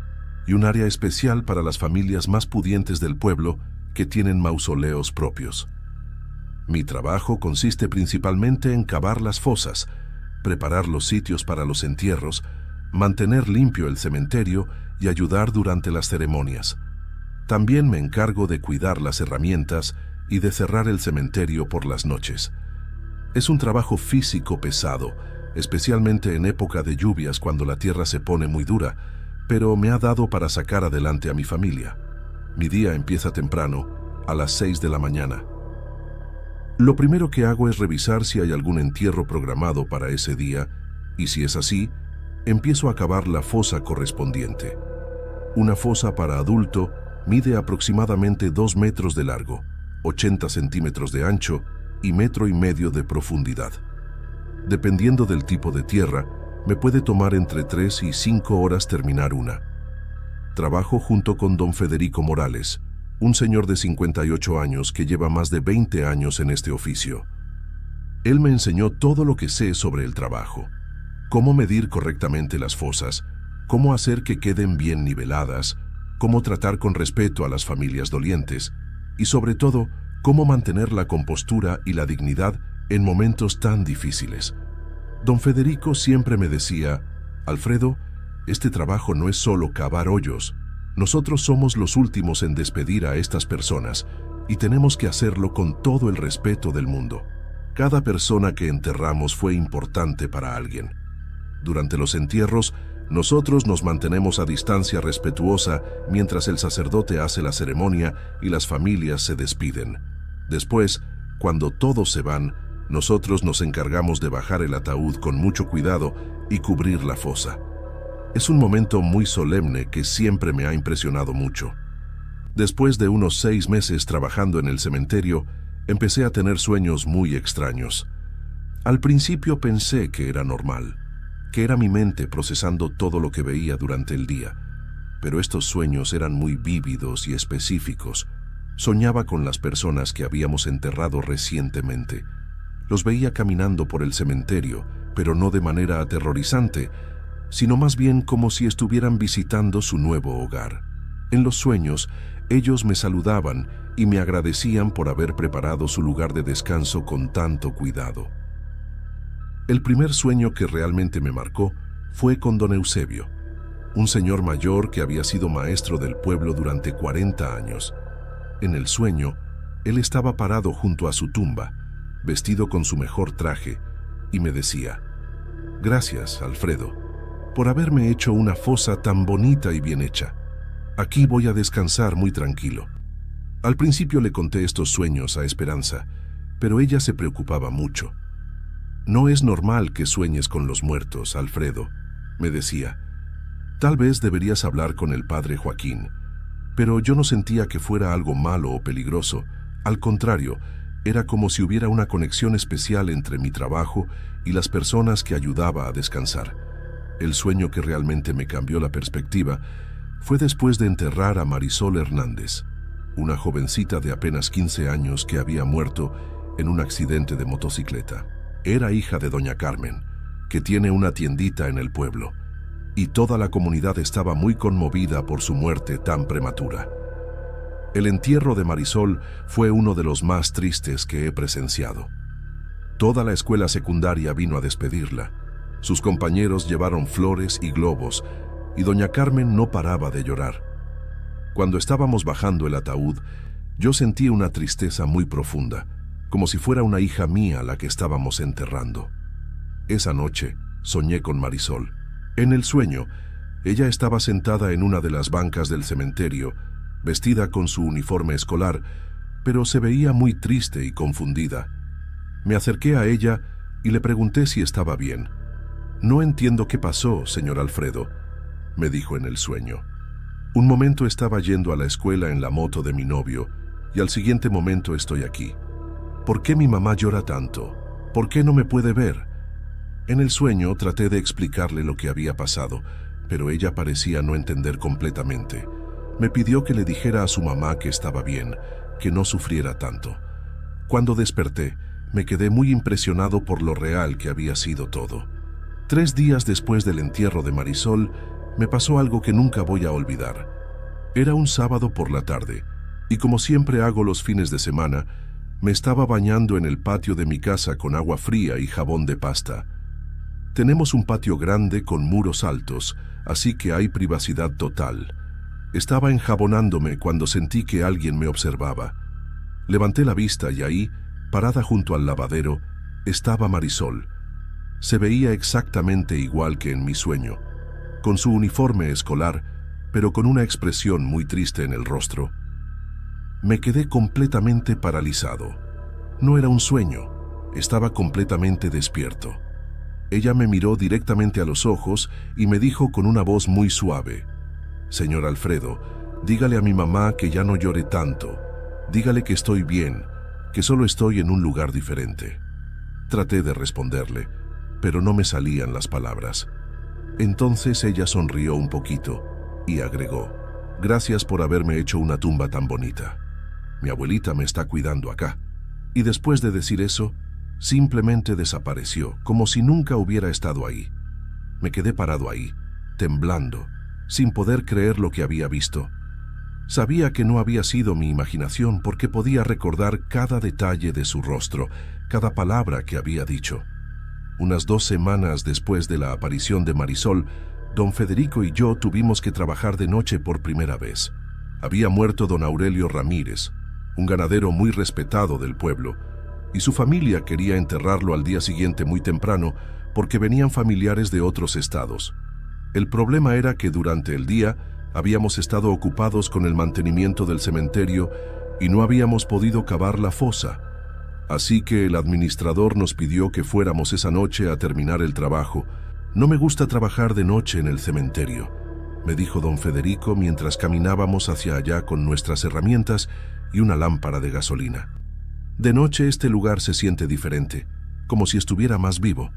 y un área especial para las familias más pudientes del pueblo que tienen mausoleos propios. Mi trabajo consiste principalmente en cavar las fosas, preparar los sitios para los entierros, mantener limpio el cementerio y ayudar durante las ceremonias. También me encargo de cuidar las herramientas y de cerrar el cementerio por las noches. Es un trabajo físico pesado, especialmente en época de lluvias cuando la tierra se pone muy dura, pero me ha dado para sacar adelante a mi familia. Mi día empieza temprano, a las 6 de la mañana. Lo primero que hago es revisar si hay algún entierro programado para ese día, y si es así, empiezo a cavar la fosa correspondiente. Una fosa para adulto mide aproximadamente 2 metros de largo, 80 centímetros de ancho y 1,5 metros de profundidad. Dependiendo del tipo de tierra, me puede tomar entre 3 y 5 horas terminar una. Trabajo junto con don Federico Morales, un señor de 58 años que lleva más de 20 años en este oficio. Él me enseñó todo lo que sé sobre el trabajo: cómo medir correctamente las fosas, cómo hacer que queden bien niveladas, cómo tratar con respeto a las familias dolientes y, sobre todo, cómo mantener la compostura y la dignidad en momentos tan difíciles. Don Federico siempre me decía: «Alfredo, este trabajo no es solo cavar hoyos. Nosotros somos los últimos en despedir a estas personas y tenemos que hacerlo con todo el respeto del mundo. Cada persona que enterramos fue importante para alguien. Durante los entierros, nosotros nos mantenemos a distancia respetuosa mientras el sacerdote hace la ceremonia y las familias se despiden. Después, cuando todos se van, nosotros nos encargamos de bajar el ataúd con mucho cuidado y cubrir la fosa. Es un momento muy solemne que siempre me ha impresionado mucho». Después de unos 6 meses trabajando en el cementerio, empecé a tener sueños muy extraños. Al principio pensé que era normal, que era mi mente procesando todo lo que veía durante el día, pero estos sueños eran muy vívidos y específicos. Soñaba con las personas que habíamos enterrado recientemente. Los veía caminando por el cementerio, pero no de manera aterrorizante, sino más bien como si estuvieran visitando su nuevo hogar. En los sueños, ellos me saludaban y me agradecían por haber preparado su lugar de descanso con tanto cuidado. El primer sueño que realmente me marcó fue con don Eusebio, un señor mayor que había sido maestro del pueblo durante 40 años. En el sueño, él estaba parado junto a su tumba, vestido con su mejor traje, y me decía: «Gracias, Alfredo, por haberme hecho una fosa tan bonita y bien hecha. Aquí voy a descansar muy tranquilo». Al principio le conté estos sueños a Esperanza, pero ella se preocupaba mucho. «No es normal que sueñes con los muertos, Alfredo», me decía. «Tal vez deberías hablar con el padre Joaquín». Pero yo no sentía que fuera algo malo o peligroso. Al contrario, era como si hubiera una conexión especial entre mi trabajo y las personas que ayudaba a descansar. El sueño que realmente me cambió la perspectiva fue después de enterrar a Marisol Hernández, una jovencita de apenas 15 años que había muerto en un accidente de motocicleta. Era hija de doña Carmen, que tiene una tiendita en el pueblo, y toda la comunidad estaba muy conmovida por su muerte tan prematura. El entierro de Marisol fue uno de los más tristes que he presenciado. Toda la escuela secundaria vino a despedirla. Sus compañeros llevaron flores y globos, y doña Carmen no paraba de llorar. Cuando estábamos bajando el ataúd, yo sentí una tristeza muy profunda, como si fuera una hija mía la que estábamos enterrando. Esa noche soñé con Marisol. En el sueño, ella estaba sentada en una de las bancas del cementerio, vestida con su uniforme escolar, pero se veía muy triste y confundida. Me acerqué a ella y le pregunté si estaba bien. «No entiendo qué pasó, señor Alfredo», me dijo en el sueño. Un momento estaba yendo a la escuela en la moto de mi novio y al siguiente momento estoy aquí. ¿Por qué mi mamá llora tanto? ¿Por qué no me puede ver? En el sueño traté de explicarle lo que había pasado, pero ella parecía no entender completamente. Me pidió que le dijera a su mamá que estaba bien, que no sufriera tanto. Cuando desperté, me quedé muy impresionado por lo real que había sido todo. 3 días después del entierro de Marisol, me pasó algo que nunca voy a olvidar. Era un sábado por la tarde, y como siempre hago los fines de semana, me estaba bañando en el patio de mi casa con agua fría y jabón de pasta. Tenemos un patio grande con muros altos, así que hay privacidad total. Estaba enjabonándome cuando sentí que alguien me observaba. Levanté la vista y ahí, parada junto al lavadero, estaba Marisol. Se veía exactamente igual que en mi sueño, con su uniforme escolar, pero con una expresión muy triste en el rostro. Me quedé completamente paralizado. No era un sueño, estaba completamente despierto. Ella me miró directamente a los ojos y me dijo con una voz muy suave: «Señor Alfredo, dígale a mi mamá que ya no llore tanto. Dígale que estoy bien, que solo estoy en un lugar diferente». Traté de responderle, pero no me salían las palabras. Entonces ella sonrió un poquito y agregó: «Gracias por haberme hecho una tumba tan bonita. Mi abuelita me está cuidando acá». Y después de decir eso, simplemente desapareció, como si nunca hubiera estado ahí. Me quedé parado ahí, temblando, sin poder creer lo que había visto. Sabía que no había sido mi imaginación porque podía recordar cada detalle de su rostro, cada palabra que había dicho. Unas 2 semanas después de la aparición de Marisol, don Federico y yo tuvimos que trabajar de noche por primera vez. Había muerto don Aurelio Ramírez, un ganadero muy respetado del pueblo, y su familia quería enterrarlo al día siguiente muy temprano porque venían familiares de otros estados. El problema era que durante el día habíamos estado ocupados con el mantenimiento del cementerio y no habíamos podido cavar la fosa. Así que el administrador nos pidió que fuéramos esa noche a terminar el trabajo. «No me gusta trabajar de noche en el cementerio», me dijo don Federico mientras caminábamos hacia allá con nuestras herramientas y una lámpara de gasolina. «De noche este lugar se siente diferente, como si estuviera más vivo».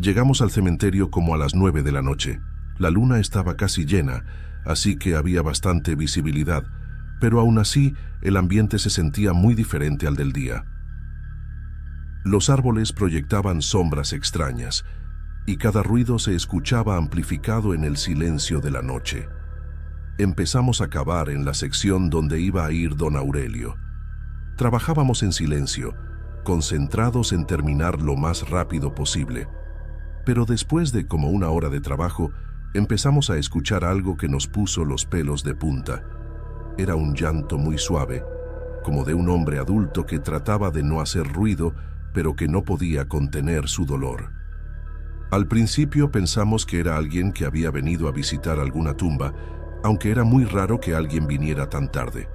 Llegamos al cementerio como a las 9 de la noche. La luna estaba casi llena, así que había bastante visibilidad, pero aún así el ambiente se sentía muy diferente al del día. Los árboles proyectaban sombras extrañas, y cada ruido se escuchaba amplificado en el silencio de la noche. Empezamos a cavar en la sección donde iba a ir don Aurelio. Trabajábamos en silencio, concentrados en terminar lo más rápido posible. Pero después de como 1 hora de trabajo, empezamos a escuchar algo que nos puso los pelos de punta. Era un llanto muy suave, como de un hombre adulto que trataba de no hacer ruido, pero que no podía contener su dolor. Al principio pensamos que era alguien que había venido a visitar alguna tumba, aunque era muy raro que alguien viniera tan tarde.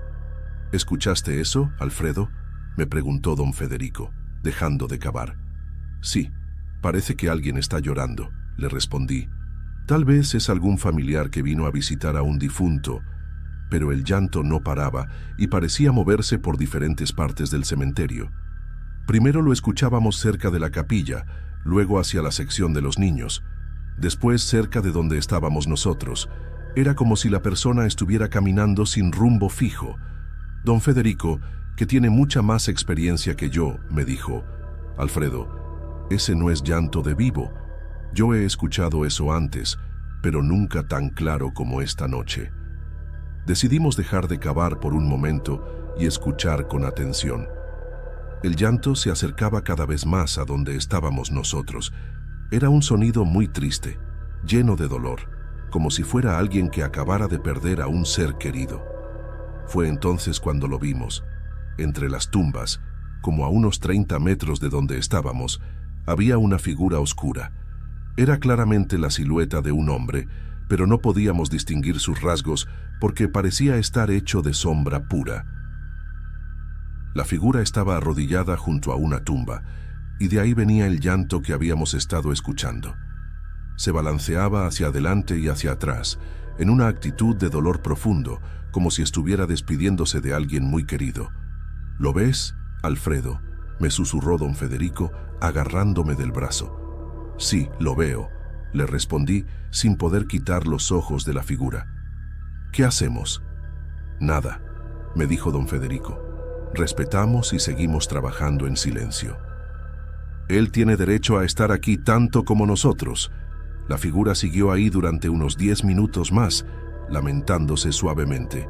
«¿Escuchaste eso, Alfredo?», me preguntó don Federico, dejando de cavar. «Sí, parece que alguien está llorando», le respondí. «Tal vez es algún familiar que vino a visitar a un difunto», pero el llanto no paraba y parecía moverse por diferentes partes del cementerio. Primero lo escuchábamos cerca de la capilla, luego hacia la sección de los niños, después cerca de donde estábamos nosotros. Era como si la persona estuviera caminando sin rumbo fijo. Don Federico, que tiene mucha más experiencia que yo, me dijo: «Alfredo, ese no es llanto de vivo, Yo he escuchado eso antes, pero nunca tan claro como esta noche. Decidimos dejar de cavar por un momento y escuchar con atención. El llanto se acercaba cada vez más a donde estábamos nosotros. Era un sonido muy triste, lleno de dolor, como si fuera alguien que acabara de perder a un ser querido. Fue entonces cuando lo vimos. Entre las tumbas, como a unos 30 metros de donde estábamos, había una figura oscura. Era claramente la silueta de un hombre, pero no podíamos distinguir sus rasgos porque parecía estar hecho de sombra pura. La figura estaba arrodillada junto a una tumba, y de ahí venía el llanto que habíamos estado escuchando. Se balanceaba hacia adelante y hacia atrás, en una actitud de dolor profundo, como si estuviera despidiéndose de alguien muy querido. ¿Lo ves, Alfredo?, me susurró don Federico, agarrándome del brazo. Sí, lo veo, le respondí, sin poder quitar los ojos de la figura. ¿Qué hacemos? Nada, me dijo don Federico. Respetamos y seguimos trabajando en silencio. Él tiene derecho a estar aquí tanto como nosotros. La figura siguió ahí durante unos 10 minutos más, lamentándose suavemente.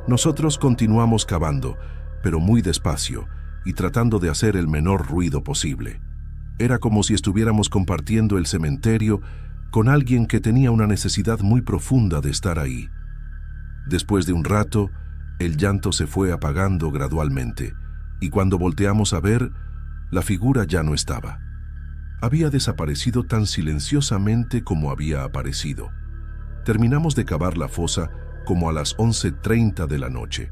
Nosotros continuamos cavando, pero muy despacio, y tratando de hacer el menor ruido posible. Era como si estuviéramos compartiendo el cementerio con alguien que tenía una necesidad muy profunda de estar ahí. Después de un rato, el llanto se fue apagando gradualmente, y cuando volteamos a ver, la figura ya no estaba. Había desaparecido tan silenciosamente como había aparecido. Terminamos de cavar la fosa como a las 11:30 de la noche,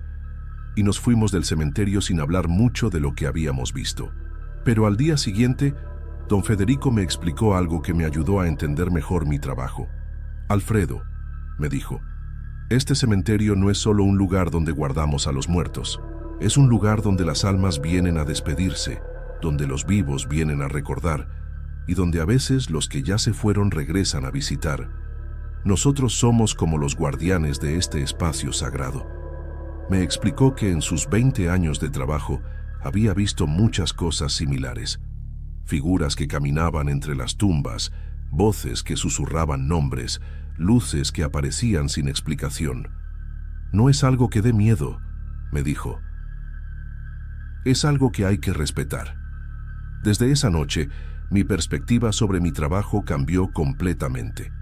y nos fuimos del cementerio sin hablar mucho de lo que habíamos visto. Pero al día siguiente, don Federico me explicó algo que me ayudó a entender mejor mi trabajo. Alfredo, me dijo, este cementerio no es solo un lugar donde guardamos a los muertos. Es un lugar donde las almas vienen a despedirse, donde los vivos vienen a recordar, y donde a veces los que ya se fueron regresan a visitar. Nosotros somos como los guardianes de este espacio sagrado. Me explicó que en sus 20 años de trabajo había visto muchas cosas similares. Figuras que caminaban entre las tumbas, voces que susurraban nombres, luces que aparecían sin explicación. No es algo que dé miedo, me dijo. Es algo que hay que respetar. Desde esa noche, mi perspectiva sobre mi trabajo cambió completamente.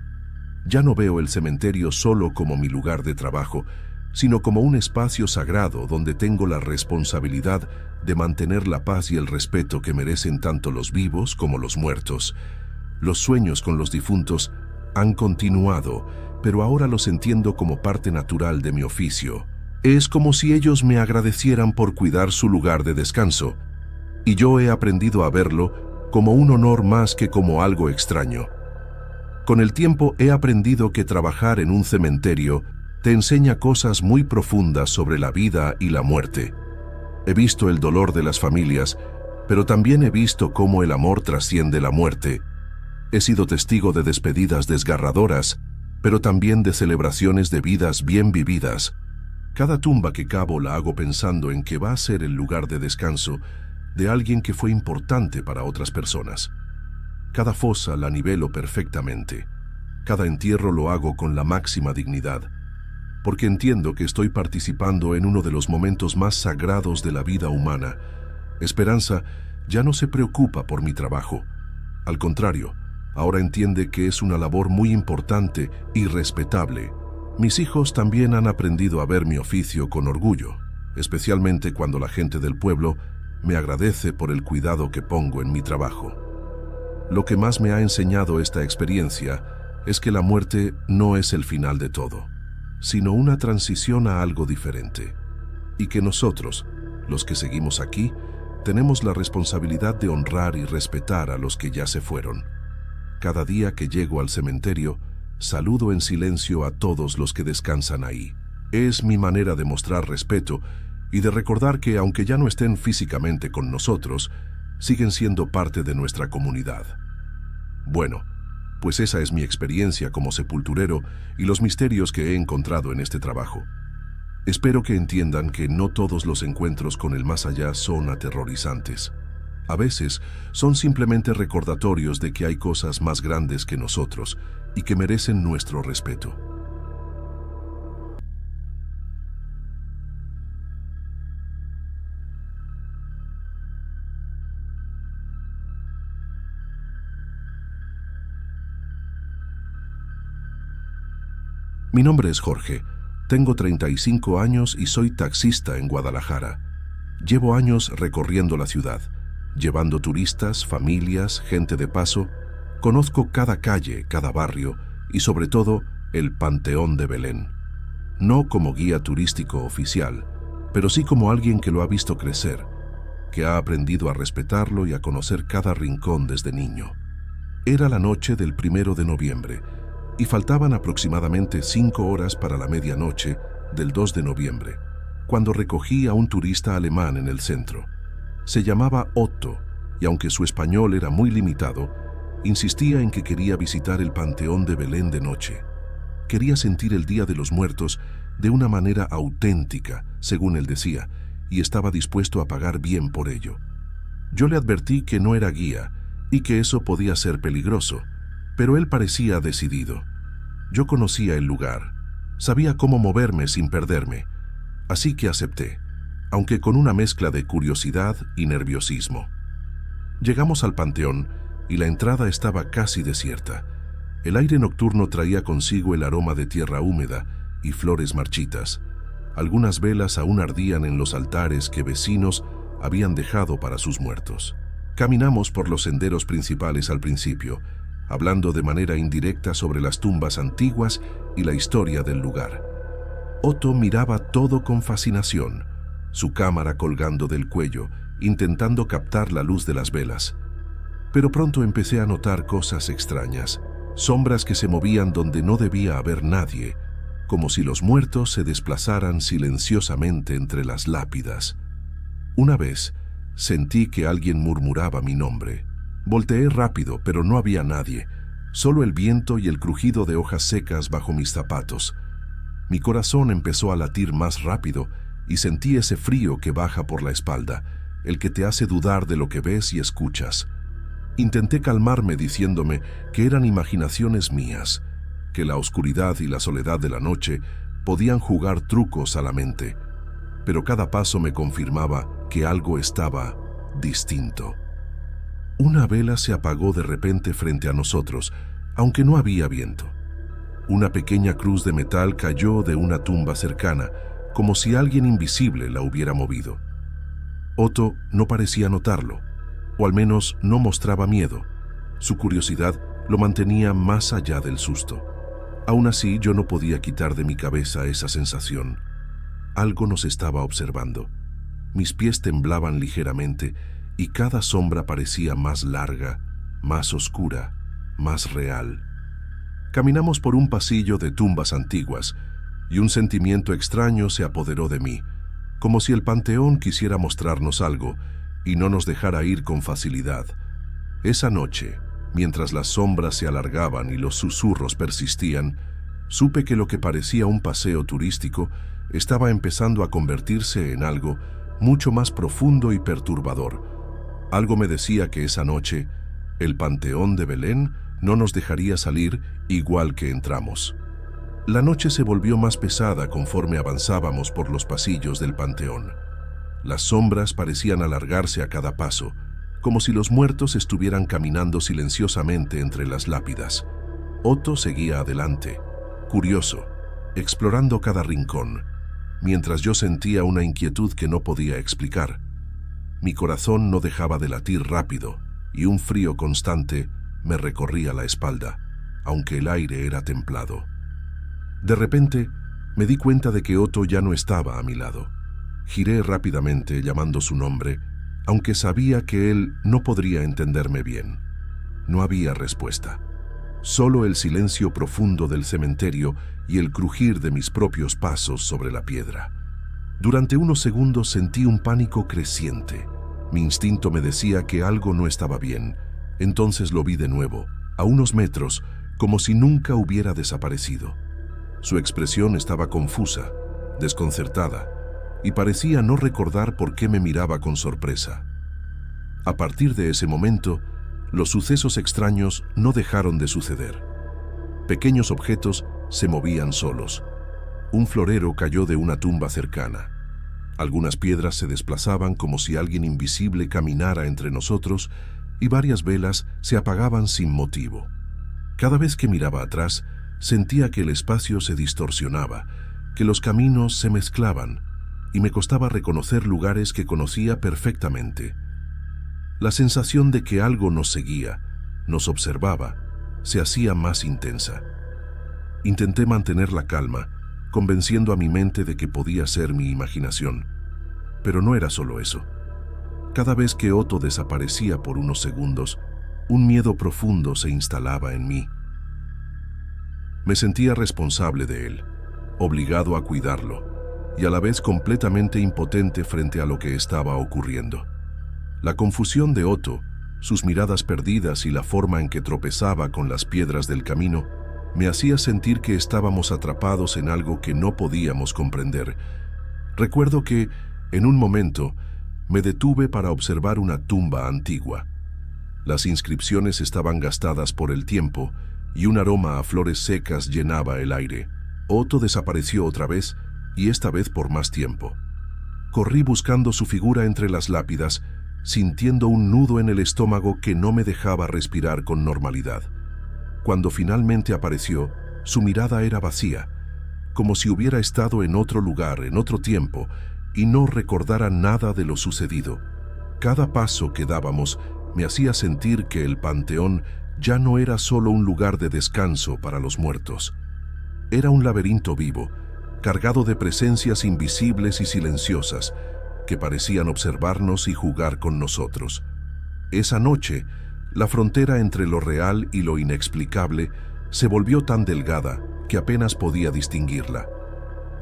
Ya no veo el cementerio solo como mi lugar de trabajo, sino como un espacio sagrado donde tengo la responsabilidad de mantener la paz y el respeto que merecen tanto los vivos como los muertos. Los sueños con los difuntos han continuado, pero ahora los entiendo como parte natural de mi oficio. Es como si ellos me agradecieran por cuidar su lugar de descanso, y yo he aprendido a verlo como un honor más que como algo extraño. Con el tiempo he aprendido que trabajar en un cementerio te enseña cosas muy profundas sobre la vida y la muerte. He visto el dolor de las familias, pero también he visto cómo el amor trasciende la muerte. He sido testigo de despedidas desgarradoras, pero también de celebraciones de vidas bien vividas. Cada tumba que cavo la hago pensando en que va a ser el lugar de descanso de alguien que fue importante para otras personas. Cada fosa la nivelo perfectamente. Cada entierro lo hago con la máxima dignidad, porque entiendo que estoy participando en uno de los momentos más sagrados de la vida humana. Esperanza ya no se preocupa por mi trabajo. Al contrario, ahora entiende que es una labor muy importante y respetable. Mis hijos también han aprendido a ver mi oficio con orgullo, especialmente cuando la gente del pueblo me agradece por el cuidado que pongo en mi trabajo. Lo que más me ha enseñado esta experiencia es que la muerte no es el final de todo, sino una transición a algo diferente, y que nosotros, los que seguimos aquí, tenemos la responsabilidad de honrar y respetar a los que ya se fueron. Cada día que llego al cementerio, saludo en silencio a todos los que descansan ahí. Es mi manera de mostrar respeto y de recordar que, aunque ya no estén físicamente con nosotros, siguen siendo parte de nuestra comunidad. Bueno, pues esa es mi experiencia como sepulturero y los misterios que he encontrado en este trabajo. Espero que entiendan que no todos los encuentros con el más allá son aterrorizantes. A veces son simplemente recordatorios de que hay cosas más grandes que nosotros y que merecen nuestro respeto. Mi nombre es Jorge, tengo 35 años y soy taxista en Guadalajara. Llevo años recorriendo la ciudad, llevando turistas, familias, gente de paso. Conozco cada calle, cada barrio y sobre todo el Panteón de Belén. No como guía turístico oficial, pero sí como alguien que lo ha visto crecer, que ha aprendido a respetarlo y a conocer cada rincón desde niño. Era la noche del 1 de noviembre y faltaban aproximadamente 5 horas para la medianoche del 2 de noviembre, cuando recogí a un turista alemán en el centro. Se llamaba Otto y aunque su español era muy limitado, insistía en que quería visitar el Panteón de Belén de noche. Quería sentir el Día de los Muertos de una manera auténtica, según él decía, y estaba dispuesto a pagar bien por ello. Yo le advertí que no era guía y que eso podía ser peligroso, pero él parecía decidido. Yo conocía el lugar, sabía cómo moverme sin perderme, así que acepté, aunque con una mezcla de curiosidad y nerviosismo. Llegamos al panteón y la entrada estaba casi desierta. El aire nocturno traía consigo el aroma de tierra húmeda y flores marchitas. Algunas velas aún ardían en los altares que vecinos habían dejado para sus muertos. Caminamos por los senderos principales al principio, hablando de manera indirecta sobre las tumbas antiguas y la historia del lugar. Otto miraba todo con fascinación, su cámara colgando del cuello, intentando captar la luz de las velas. Pero pronto empecé a notar cosas extrañas, sombras que se movían donde no debía haber nadie, como si los muertos se desplazaran silenciosamente entre las lápidas. Una vez, sentí que alguien murmuraba mi nombre. Volteé rápido, pero no había nadie, solo el viento y el crujido de hojas secas bajo mis zapatos. Mi corazón empezó a latir más rápido y sentí ese frío que baja por la espalda, el que te hace dudar de lo que ves y escuchas. Intenté calmarme diciéndome que eran imaginaciones mías, que la oscuridad y la soledad de la noche podían jugar trucos a la mente, pero cada paso me confirmaba que algo estaba distinto. Una vela se apagó de repente frente a nosotros, aunque no había viento. Una pequeña cruz de metal cayó de una tumba cercana, como si alguien invisible la hubiera movido. Otto no parecía notarlo, o al menos no mostraba miedo. Su curiosidad lo mantenía más allá del susto. Aún así, yo no podía quitar de mi cabeza esa sensación. Algo nos estaba observando. Mis pies temblaban ligeramente y cada sombra parecía más larga, más oscura, más real. Caminamos por un pasillo de tumbas antiguas y un sentimiento extraño se apoderó de mí, como si el panteón quisiera mostrarnos algo y no nos dejara ir con facilidad. Esa noche, mientras las sombras se alargaban y los susurros persistían, supe que lo que parecía un paseo turístico estaba empezando a convertirse en algo mucho más profundo y perturbador. Algo me decía que esa noche, el Panteón de Belén no nos dejaría salir igual que entramos. La noche se volvió más pesada conforme avanzábamos por los pasillos del panteón. Las sombras parecían alargarse a cada paso, como si los muertos estuvieran caminando silenciosamente entre las lápidas. Otto seguía adelante, curioso, explorando cada rincón, mientras yo sentía una inquietud que no podía explicar. Mi corazón no dejaba de latir rápido y un frío constante me recorría la espalda, aunque el aire era templado. De repente, me di cuenta de que Otto ya no estaba a mi lado. Giré rápidamente llamando su nombre, aunque sabía que él no podría entenderme bien. No había respuesta. Solo el silencio profundo del cementerio y el crujir de mis propios pasos sobre la piedra. Durante unos segundos sentí un pánico creciente. Mi instinto me decía que algo no estaba bien. Entonces lo vi de nuevo, a unos metros, como si nunca hubiera desaparecido. Su expresión estaba confusa, desconcertada, y parecía no recordar por qué me miraba con sorpresa. A partir de ese momento, los sucesos extraños no dejaron de suceder. Pequeños objetos se movían solos. Un florero cayó de una tumba cercana. Algunas piedras se desplazaban como si alguien invisible caminara entre nosotros y varias velas se apagaban sin motivo. Cada vez que miraba atrás, sentía que el espacio se distorsionaba, que los caminos se mezclaban y me costaba reconocer lugares que conocía perfectamente. La sensación de que algo nos seguía, nos observaba, se hacía más intensa. Intenté mantener la calma, convenciendo a mi mente de que podía ser mi imaginación. Pero no era solo eso. Cada vez que Otto desaparecía por unos segundos, un miedo profundo se instalaba en mí. Me sentía responsable de él, obligado a cuidarlo, y a la vez completamente impotente frente a lo que estaba ocurriendo. La confusión de Otto, sus miradas perdidas y la forma en que tropezaba con las piedras del camino, me hacía sentir que estábamos atrapados en algo que no podíamos comprender. Recuerdo que, en un momento, me detuve para observar una tumba antigua. Las inscripciones estaban gastadas por el tiempo y un aroma a flores secas llenaba el aire. Otto desapareció otra vez, y esta vez por más tiempo. Corrí buscando su figura entre las lápidas, sintiendo un nudo en el estómago que no me dejaba respirar con normalidad. Cuando finalmente apareció, su mirada era vacía, como si hubiera estado en otro lugar, en otro tiempo, y no recordara nada de lo sucedido. Cada paso que dábamos me hacía sentir que el panteón ya no era solo un lugar de descanso para los muertos. Era un laberinto vivo, cargado de presencias invisibles y silenciosas, que parecían observarnos y jugar con nosotros. Esa noche, la frontera entre lo real y lo inexplicable se volvió tan delgada que apenas podía distinguirla,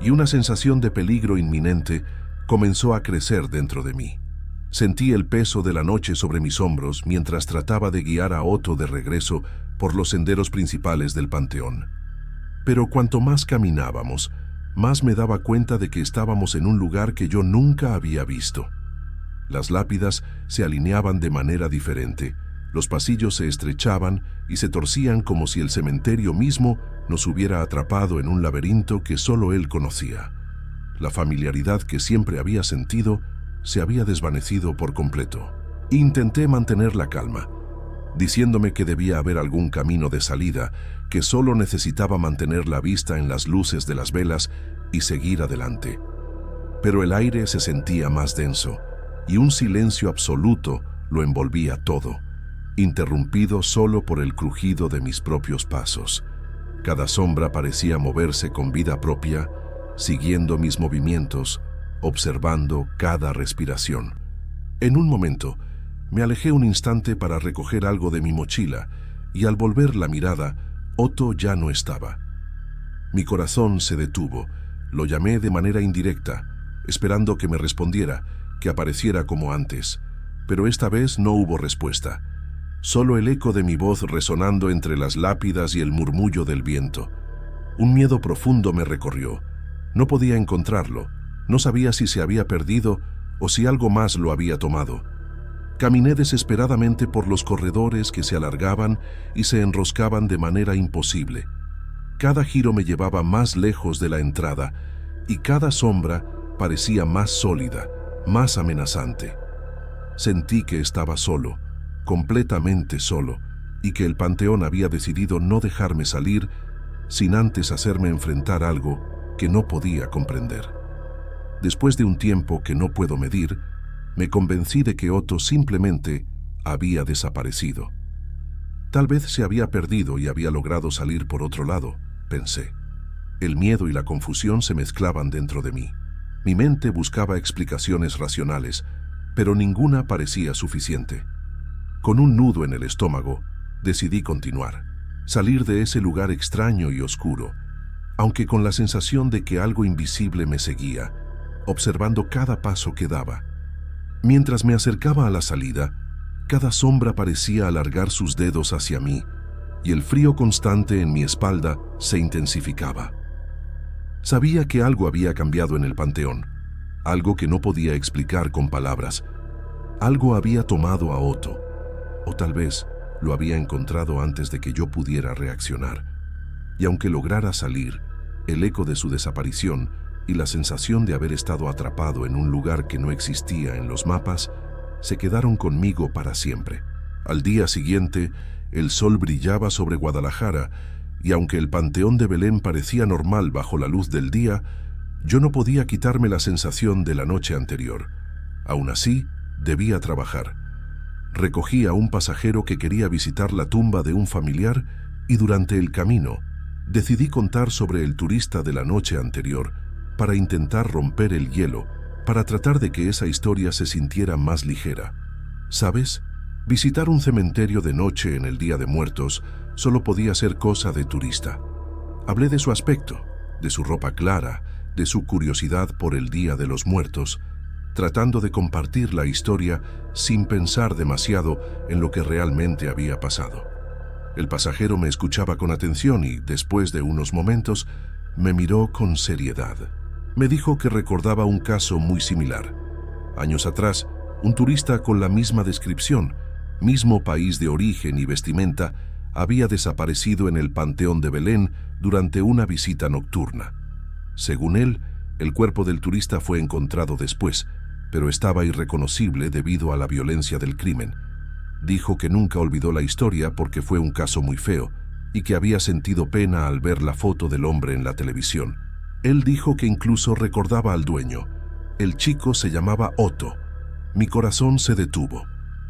y una sensación de peligro inminente comenzó a crecer dentro de mí. Sentí el peso de la noche sobre mis hombros mientras trataba de guiar a Otto de regreso por los senderos principales del panteón. Pero cuanto más caminábamos, más me daba cuenta de que estábamos en un lugar que yo nunca había visto. Las lápidas se alineaban de manera diferente, los pasillos se estrechaban y se torcían como si el cementerio mismo nos hubiera atrapado en un laberinto que solo él conocía. La familiaridad que siempre había sentido se había desvanecido por completo. Intenté mantener la calma, diciéndome que debía haber algún camino de salida, que solo necesitaba mantener la vista en las luces de las velas y seguir adelante. Pero el aire se sentía más denso, y un silencio absoluto lo envolvía todo, interrumpido solo por el crujido de mis propios pasos. Cada sombra parecía moverse con vida propia, siguiendo mis movimientos, observando cada respiración. En un momento, me alejé un instante para recoger algo de mi mochila, y al volver la mirada, Otto ya no estaba. Mi corazón se detuvo, lo llamé de manera indirecta, esperando que me respondiera, que apareciera como antes, pero esta vez no hubo respuesta. Solo el eco de mi voz resonando entre las lápidas y el murmullo del viento. Un miedo profundo me recorrió. No podía encontrarlo, no sabía si se había perdido o si algo más lo había tomado. Caminé desesperadamente por los corredores que se alargaban y se enroscaban de manera imposible. Cada giro me llevaba más lejos de la entrada y cada sombra parecía más sólida, más amenazante. Sentí que estaba solo, completamente solo, y que el panteón había decidido no dejarme salir sin antes hacerme enfrentar algo que no podía comprender. Después de un tiempo que no puedo medir, me convencí de que Otto simplemente había desaparecido. Tal vez se había perdido y había logrado salir por otro lado, pensé. El miedo y la confusión se mezclaban dentro de mí. Mi mente buscaba explicaciones racionales, pero ninguna parecía suficiente. Con un nudo en el estómago, decidí continuar, salir de ese lugar extraño y oscuro, aunque con la sensación de que algo invisible me seguía, observando cada paso que daba. Mientras me acercaba a la salida, cada sombra parecía alargar sus dedos hacia mí, y el frío constante en mi espalda se intensificaba. Sabía que algo había cambiado en el panteón, algo que no podía explicar con palabras, Algo había tomado a Otto, o tal vez lo había encontrado antes de que yo pudiera reaccionar. Y aunque lograra salir, el eco de su desaparición y la sensación de haber estado atrapado en un lugar que no existía en los mapas se quedaron conmigo para siempre. Al día siguiente, el sol brillaba sobre Guadalajara y aunque el Panteón de Belén parecía normal bajo la luz del día, yo no podía quitarme la sensación de la noche anterior. Aún así, debía trabajar. Recogí a un pasajero que quería visitar la tumba de un familiar y durante el camino decidí contar sobre el turista de la noche anterior para intentar romper el hielo, para tratar de que esa historia se sintiera más ligera. ¿Sabes? Visitar un cementerio de noche en el Día de Muertos solo podía ser cosa de turista. Hablé de su aspecto, de su ropa clara, de su curiosidad por el Día de los Muertos, tratando de compartir la historia sin pensar demasiado en lo que realmente había pasado. El pasajero me escuchaba con atención y, después de unos momentos, me miró con seriedad. Me dijo que recordaba un caso muy similar. Años atrás, un turista con la misma descripción, mismo país de origen y vestimenta, había desaparecido en el Panteón de Belén durante una visita nocturna. Según él, el cuerpo del turista fue encontrado después, pero estaba irreconocible debido a la violencia del crimen. Dijo que nunca olvidó la historia porque fue un caso muy feo y que había sentido pena al ver la foto del hombre en la televisión. Él dijo que incluso recordaba al dueño. El chico se llamaba Otto. Mi corazón se detuvo.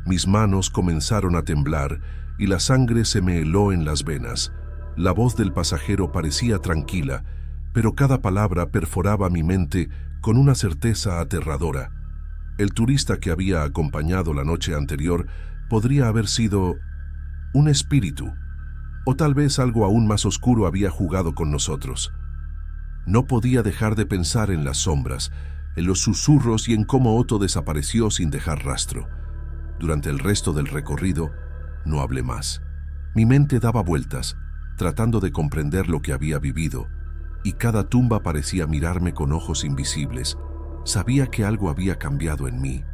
Mis manos comenzaron a temblar y la sangre se me heló en las venas. La voz del pasajero parecía tranquila, pero cada palabra perforaba mi mente con una certeza aterradora. El turista que había acompañado la noche anterior podría haber sido un espíritu, o tal vez algo aún más oscuro había jugado con nosotros. No podía dejar de pensar en las sombras, en los susurros y en cómo Otto desapareció sin dejar rastro. Durante el resto del recorrido, no hablé más. Mi mente daba vueltas, tratando de comprender lo que había vivido, y cada tumba parecía mirarme con ojos invisibles. Sabía que algo había cambiado en mí.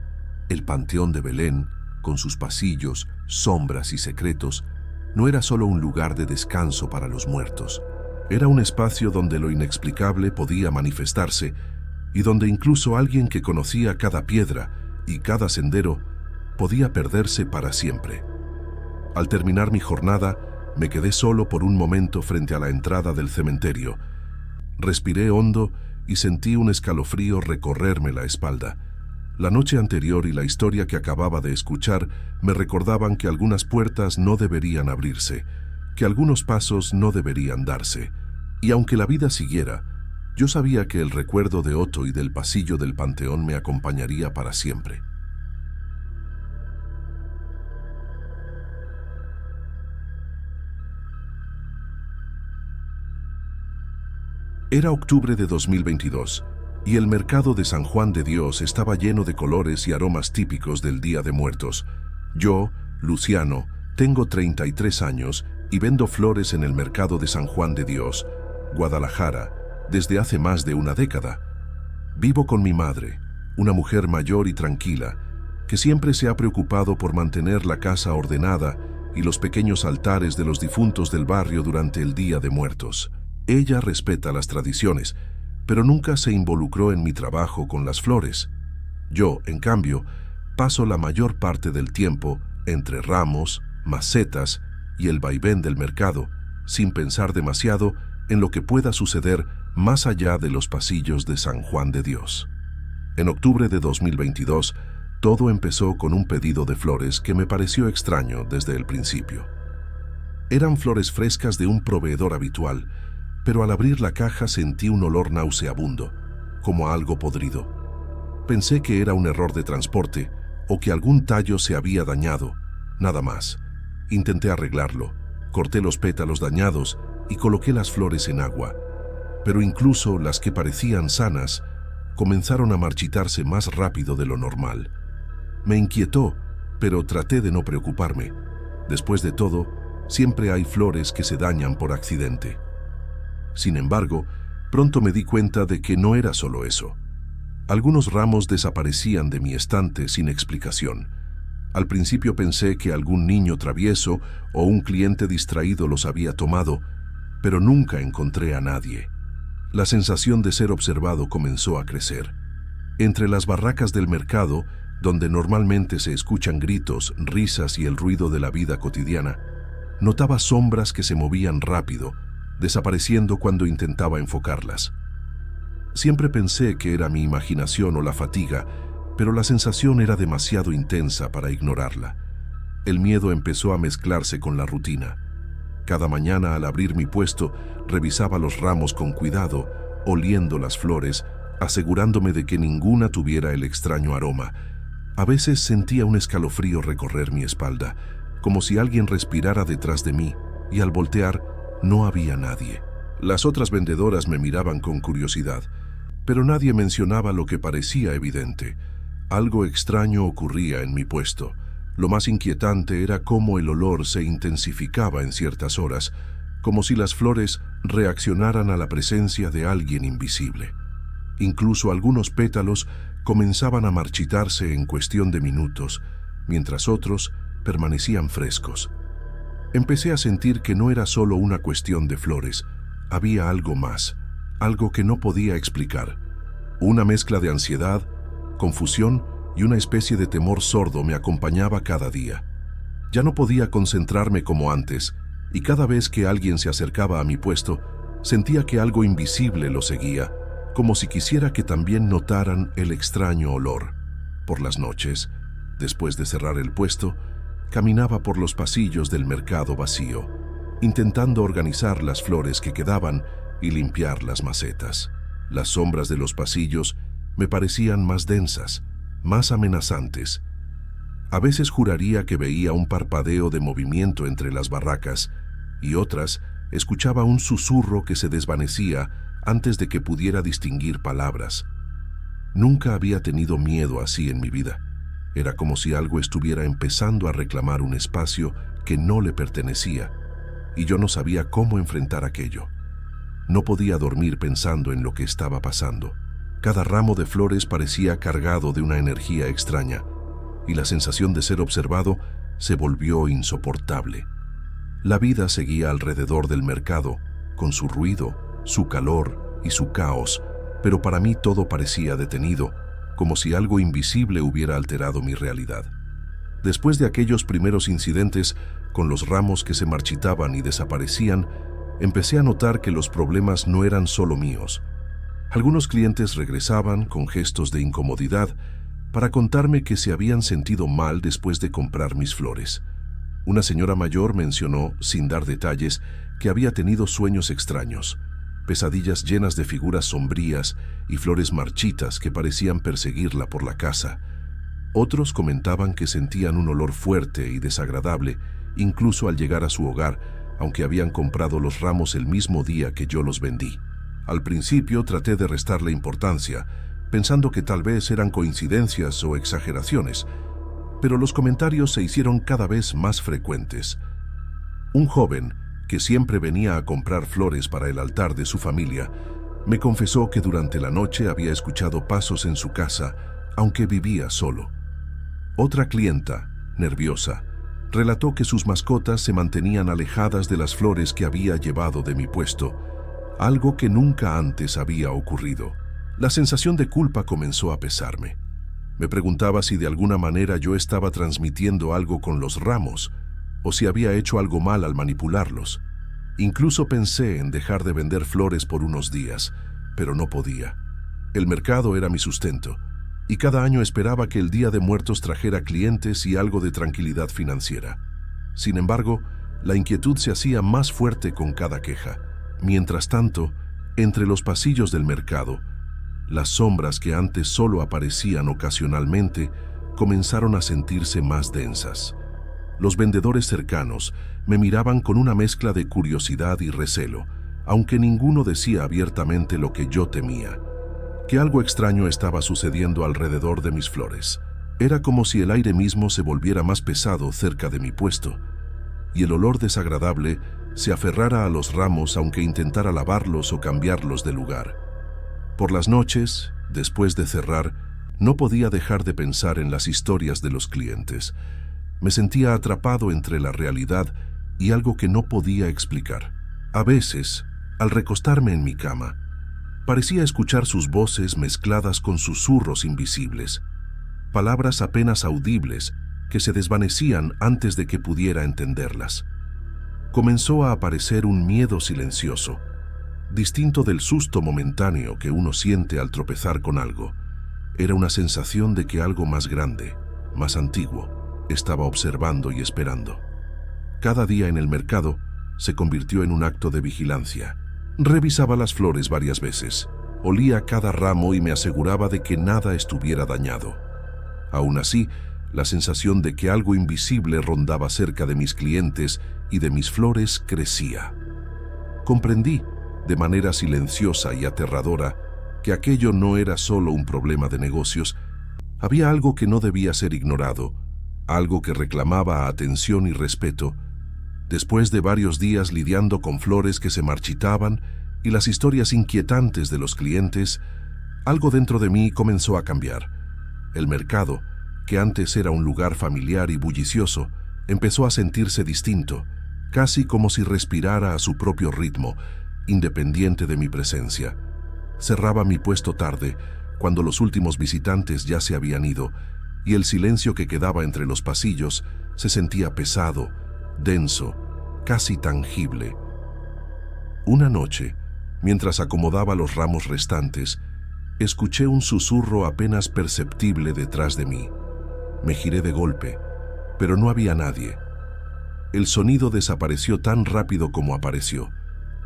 El Panteón de Belén, con sus pasillos, sombras y secretos, no era solo un lugar de descanso para los muertos. Era un espacio donde lo inexplicable podía manifestarse y donde incluso alguien que conocía cada piedra y cada sendero podía perderse para siempre. Al terminar mi jornada, me quedé solo por un momento frente a la entrada del cementerio. Respiré hondo y sentí un escalofrío recorrerme la espalda. La noche anterior y la historia que acababa de escuchar me recordaban que algunas puertas no deberían abrirse, que algunos pasos no deberían darse. Y aunque la vida siguiera, yo sabía que el recuerdo de Otto y del pasillo del panteón me acompañaría para siempre. Era octubre de 2022 y el mercado de San Juan de Dios estaba lleno de colores y aromas típicos del Día de Muertos. Yo, Luciano, tengo 33 años y vendo flores en el mercado de San Juan de Dios, Guadalajara, desde hace más de una década. Vivo con mi madre, una mujer mayor y tranquila, que siempre se ha preocupado por mantener la casa ordenada y los pequeños altares de los difuntos del barrio durante el Día de Muertos. Ella respeta las tradiciones, pero nunca se involucró en mi trabajo con las flores. Yo, en cambio, paso la mayor parte del tiempo entre ramos, macetas y el vaivén del mercado, sin pensar demasiado en lo que pueda suceder más allá de los pasillos de San Juan de Dios. En octubre de 2022, todo empezó con un pedido de flores que me pareció extraño desde el principio. Eran flores frescas de un proveedor habitual, pero al abrir la caja sentí un olor nauseabundo, como a algo podrido. Pensé que era un error de transporte o que algún tallo se había dañado, nada más. Intenté arreglarlo, corté los pétalos dañados y coloqué las flores en agua, pero incluso las que parecían sanas comenzaron a marchitarse más rápido de lo normal. Me inquietó, pero traté de no preocuparme. Después de todo, siempre hay flores que se dañan por accidente. Sin embargo, pronto me di cuenta de que no era solo eso. Algunos ramos desaparecían de mi estante sin explicación. Al principio pensé que algún niño travieso o un cliente distraído los había tomado, pero nunca encontré a nadie. La sensación de ser observado comenzó a crecer. Entre las barracas del mercado, donde normalmente se escuchan gritos, risas y el ruido de la vida cotidiana, notaba sombras que se movían rápido, desapareciendo cuando intentaba enfocarlas. Siempre pensé que era mi imaginación o la fatiga, pero la sensación era demasiado intensa para ignorarla. El miedo empezó a mezclarse con la rutina. Cada mañana al abrir mi puesto, revisaba los ramos con cuidado, oliendo las flores, asegurándome de que ninguna tuviera el extraño aroma. A veces sentía un escalofrío recorrer mi espalda, como si alguien respirara detrás de mí, y al voltear no había nadie. Las otras vendedoras me miraban con curiosidad, pero nadie mencionaba lo que parecía evidente. Algo extraño ocurría en mi puesto. Lo más inquietante era cómo el olor se intensificaba en ciertas horas, como si las flores reaccionaran a la presencia de alguien invisible. Incluso algunos pétalos comenzaban a marchitarse en cuestión de minutos, mientras otros permanecían frescos. Empecé a sentir que no era solo una cuestión de flores, había algo más, algo que no podía explicar. Una mezcla de ansiedad, confusión y una especie de temor sordo me acompañaba cada día. Ya no podía concentrarme como antes, y cada vez que alguien se acercaba a mi puesto, sentía que algo invisible lo seguía, como si quisiera que también notaran el extraño olor. Por las noches, después de cerrar el puesto, caminaba por los pasillos del mercado vacío, intentando organizar las flores que quedaban y limpiar las macetas. Las sombras de los pasillos me parecían más densas, más amenazantes. A veces juraría que veía un parpadeo de movimiento entre las barracas, y otras escuchaba un susurro que se desvanecía antes de que pudiera distinguir palabras. Nunca había tenido miedo así en mi vida. Era como si algo estuviera empezando a reclamar un espacio que no le pertenecía, y yo no sabía cómo enfrentar aquello. No podía dormir pensando en lo que estaba pasando. Cada ramo de flores parecía cargado de una energía extraña, y la sensación de ser observado se volvió insoportable. La vida seguía alrededor del mercado, con su ruido, su calor y su caos, pero para mí todo parecía detenido, como si algo invisible hubiera alterado mi realidad. Después de aquellos primeros incidentes, con los ramos que se marchitaban y desaparecían, empecé a notar que los problemas no eran solo míos. Algunos clientes regresaban con gestos de incomodidad para contarme que se habían sentido mal después de comprar mis flores. Una señora mayor mencionó, sin dar detalles, que había tenido sueños extraños, pesadillas llenas de figuras sombrías y flores marchitas que parecían perseguirla por la casa. Otros comentaban que sentían un olor fuerte y desagradable, incluso al llegar a su hogar, aunque habían comprado los ramos el mismo día que yo los vendí. Al principio traté de restarle importancia, pensando que tal vez eran coincidencias o exageraciones, pero los comentarios se hicieron cada vez más frecuentes. Un joven, que siempre venía a comprar flores para el altar de su familia, me confesó que durante la noche había escuchado pasos en su casa, aunque vivía solo. Otra clienta, nerviosa, relató que sus mascotas se mantenían alejadas de las flores que había llevado de mi puesto, algo que nunca antes había ocurrido. La sensación de culpa comenzó a pesarme. Me preguntaba si de alguna manera yo estaba transmitiendo algo con los ramos, o si había hecho algo mal al manipularlos. Incluso pensé en dejar de vender flores por unos días, pero no podía. El mercado era mi sustento, y cada año esperaba que el Día de Muertos trajera clientes y algo de tranquilidad financiera. Sin embargo, la inquietud se hacía más fuerte con cada queja. Mientras tanto, entre los pasillos del mercado, las sombras que antes solo aparecían ocasionalmente comenzaron a sentirse más densas. Los vendedores cercanos me miraban con una mezcla de curiosidad y recelo, aunque ninguno decía abiertamente lo que yo temía, que algo extraño estaba sucediendo alrededor de mis flores. Era como si el aire mismo se volviera más pesado cerca de mi puesto, y el olor desagradable se aferrara a los ramos aunque intentara lavarlos o cambiarlos de lugar. Por las noches, Después de cerrar, no podía dejar de pensar en las historias de los clientes. Me sentía atrapado entre la realidad y algo que no podía explicar. A veces, al recostarme en mi cama, parecía escuchar sus voces mezcladas con susurros invisibles, palabras apenas audibles que se desvanecían antes de que pudiera entenderlas. Comenzó a aparecer un miedo silencioso, distinto del susto momentáneo que uno siente al tropezar con algo. Era una sensación de que algo más grande, más antiguo, estaba observando y esperando. Cada día en el mercado se convirtió en un acto de vigilancia. Revisaba las flores varias veces, olía cada ramo y me aseguraba de que nada estuviera dañado. Aún así, la sensación de que algo invisible rondaba cerca de mis clientes y de mis flores crecía. Comprendí, de manera silenciosa y aterradora, que aquello no era solo un problema de negocios. Había algo que no debía ser ignorado, algo que reclamaba atención y respeto. Después de varios días lidiando con flores que se marchitaban y las historias inquietantes de los clientes, algo dentro de mí comenzó a cambiar. El mercado, que antes era un lugar familiar y bullicioso, empezó a sentirse distinto, casi como si respirara a su propio ritmo, independiente de mi presencia. Cerraba mi puesto tarde, cuando los últimos visitantes ya se habían ido, y el silencio que quedaba entre los pasillos se sentía pesado, denso, casi tangible. Una noche, mientras acomodaba los ramos restantes, escuché un susurro apenas perceptible detrás de mí. Me giré de golpe, pero no había nadie. El sonido desapareció tan rápido como apareció,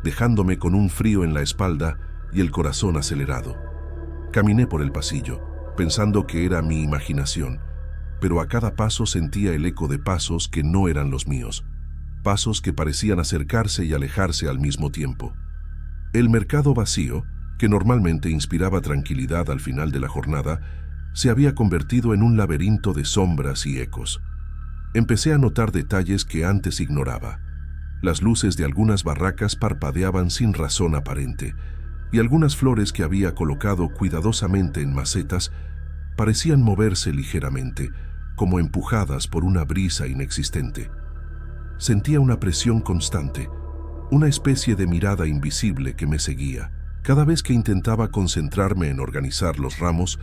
dejándome con un frío en la espalda y el corazón acelerado. Caminé por el pasillo, pensando que era mi imaginación, pero a cada paso sentía el eco de pasos que no eran los míos, pasos que parecían acercarse y alejarse al mismo tiempo. El mercado vacío, que normalmente inspiraba tranquilidad al final de la jornada, se había convertido en un laberinto de sombras y ecos. Empecé a notar detalles que antes ignoraba. Las luces de algunas barracas parpadeaban sin razón aparente, y algunas flores que había colocado cuidadosamente en macetas parecían moverse ligeramente, como empujadas por una brisa inexistente. Sentía una presión constante, una especie de mirada invisible que me seguía. Cada vez que intentaba concentrarme en organizar los ramos,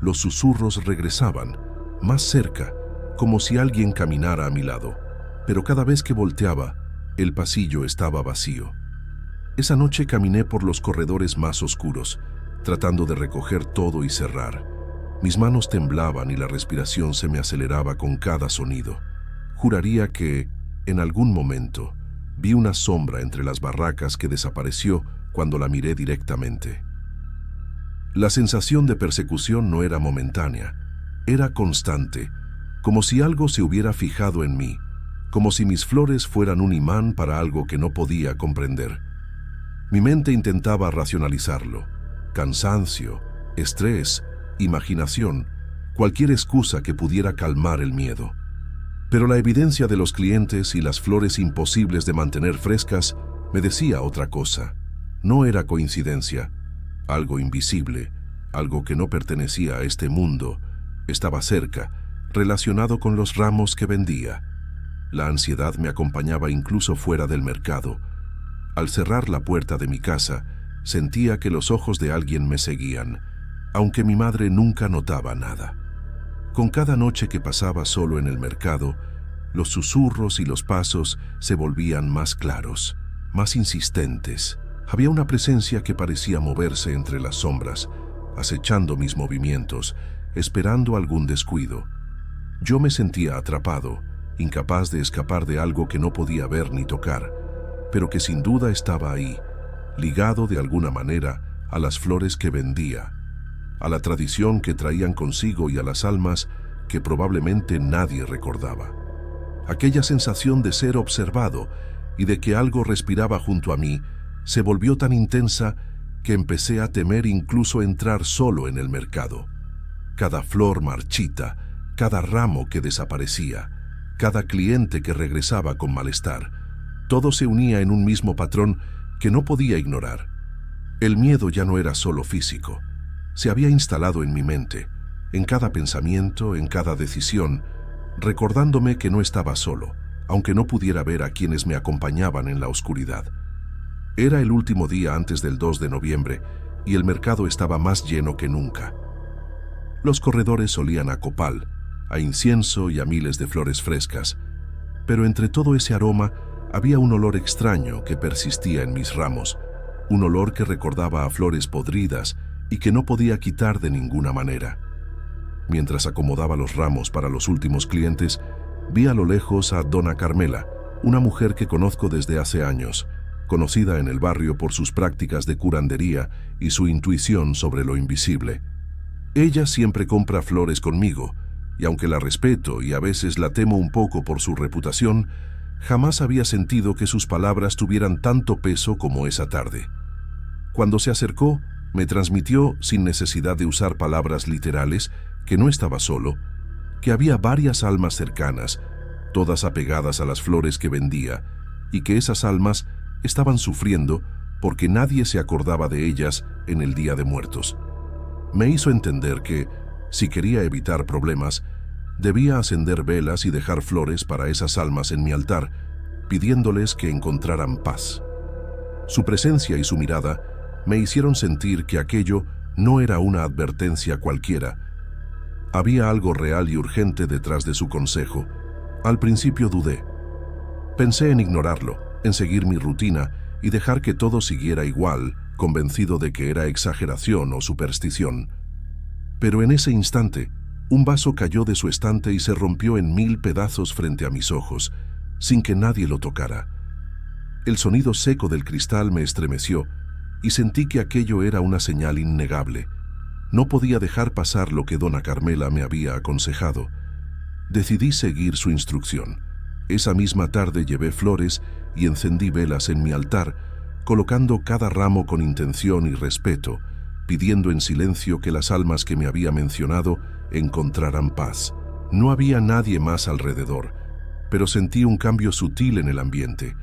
los susurros regresaban, más cerca, como si alguien caminara a mi lado. Pero cada vez que volteaba, el pasillo estaba vacío. Esa noche caminé por los corredores más oscuros, tratando de recoger todo y cerrar. Mis manos temblaban y la respiración se me aceleraba con cada sonido. Juraría que, en algún momento, vi una sombra entre las barracas que desapareció cuando la miré directamente. La sensación de persecución no era momentánea, era constante, como si algo se hubiera fijado en mí, como si mis flores fueran un imán para algo que no podía comprender. Mi mente intentaba racionalizarlo: cansancio, estrés, imaginación, cualquier excusa que pudiera calmar el miedo. Pero la evidencia de los clientes y las flores imposibles de mantener frescas me decía otra cosa. No era coincidencia. Algo invisible, algo que no pertenecía a este mundo, estaba cerca, relacionado con los ramos que vendía. La ansiedad me acompañaba incluso fuera del mercado. Al cerrar la puerta de mi casa, sentía que los ojos de alguien me seguían, aunque mi madre nunca notaba nada. Con cada noche que pasaba solo en el mercado, los susurros y los pasos se volvían más claros, más insistentes. Había una presencia que parecía moverse entre las sombras, acechando mis movimientos, esperando algún descuido. Yo me sentía atrapado, incapaz de escapar de algo que no podía ver ni tocar, pero que sin duda estaba ahí, ligado de alguna manera a las flores que vendía, a la tradición que traían consigo y a las almas que probablemente nadie recordaba. Aquella sensación de ser observado y de que algo respiraba junto a mí se volvió tan intensa que empecé a temer incluso entrar solo en el mercado. Cada flor marchita, cada ramo que desaparecía, cada cliente que regresaba con malestar, todo se unía en un mismo patrón que no podía ignorar. El miedo ya no era solo físico, se había instalado en mi mente, en cada pensamiento, en cada decisión, recordándome que no estaba solo, aunque no pudiera ver a quienes me acompañaban en la oscuridad. Era el último día antes del 2 de noviembre y el mercado estaba más lleno que nunca. Los corredores olían a copal, a incienso y a miles de flores frescas, pero entre todo ese aroma había un olor extraño que persistía en mis ramos, un olor que recordaba a flores podridas y que no podía quitar de ninguna manera. Mientras acomodaba los ramos para los últimos clientes, vi a lo lejos a Dona Carmela, una mujer que conozco desde hace años, conocida en el barrio por sus prácticas de curandería y su intuición sobre lo invisible. Ella siempre compra flores conmigo, y aunque la respeto y a veces la temo un poco por su reputación, jamás había sentido que sus palabras tuvieran tanto peso como esa tarde. Cuando se acercó, me transmitió, sin necesidad de usar palabras literales, que no estaba solo, que había varias almas cercanas, todas apegadas a las flores que vendía, y que esas almas estaban sufriendo porque nadie se acordaba de ellas en el Día de Muertos. Me hizo entender que, si quería evitar problemas, debía encender velas y dejar flores para esas almas en mi altar, pidiéndoles que encontraran paz. Su presencia y su mirada me hicieron sentir que aquello no era una advertencia cualquiera. Había algo real y urgente detrás de su consejo. Al principio dudé. Pensé en ignorarlo, en seguir mi rutina y dejar que todo siguiera igual, convencido de que era exageración o superstición. Pero en ese instante, un vaso cayó de su estante y se rompió en 1000 pedazos frente a mis ojos, sin que nadie lo tocara. El sonido seco del cristal me estremeció y sentí que aquello era una señal innegable. No podía dejar pasar lo que Dona Carmela me había aconsejado. Decidí seguir su instrucción. Esa misma tarde llevé flores y encendí velas en mi altar, colocando cada ramo con intención y respeto, pidiendo en silencio que las almas que me había mencionado encontraran paz. No había nadie más alrededor, pero sentí un cambio sutil en el ambiente,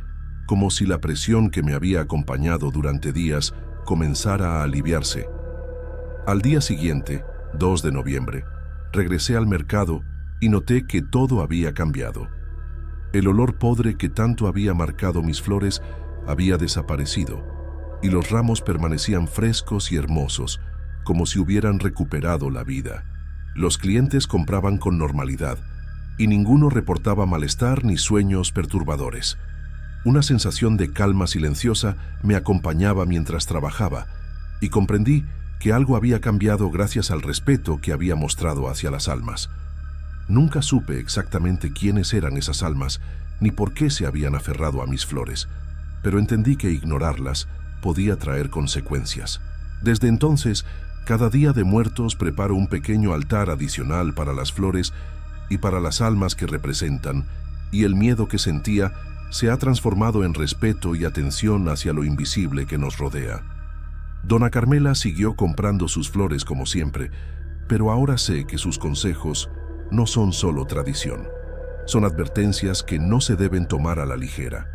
como si la presión que me había acompañado durante días comenzara a aliviarse. Al día siguiente, 2 de noviembre, regresé al mercado y noté que todo había cambiado. El olor podre que tanto había marcado mis flores había desaparecido, y los ramos permanecían frescos y hermosos, como si hubieran recuperado la vida. Los clientes compraban con normalidad, y ninguno reportaba malestar ni sueños perturbadores. Una sensación de calma silenciosa me acompañaba mientras trabajaba, y comprendí que algo había cambiado gracias al respeto que había mostrado hacia las almas. Nunca supe exactamente quiénes eran esas almas, ni por qué se habían aferrado a mis flores, pero entendí que ignorarlas podía traer consecuencias. Desde entonces, cada Día de Muertos preparo un pequeño altar adicional para las flores y para las almas que representan, y el miedo que sentía se ha transformado en respeto y atención hacia lo invisible que nos rodea. Dona Carmela siguió comprando sus flores como siempre, pero ahora sé que sus consejos no son solo tradición. Son advertencias que no se deben tomar a la ligera.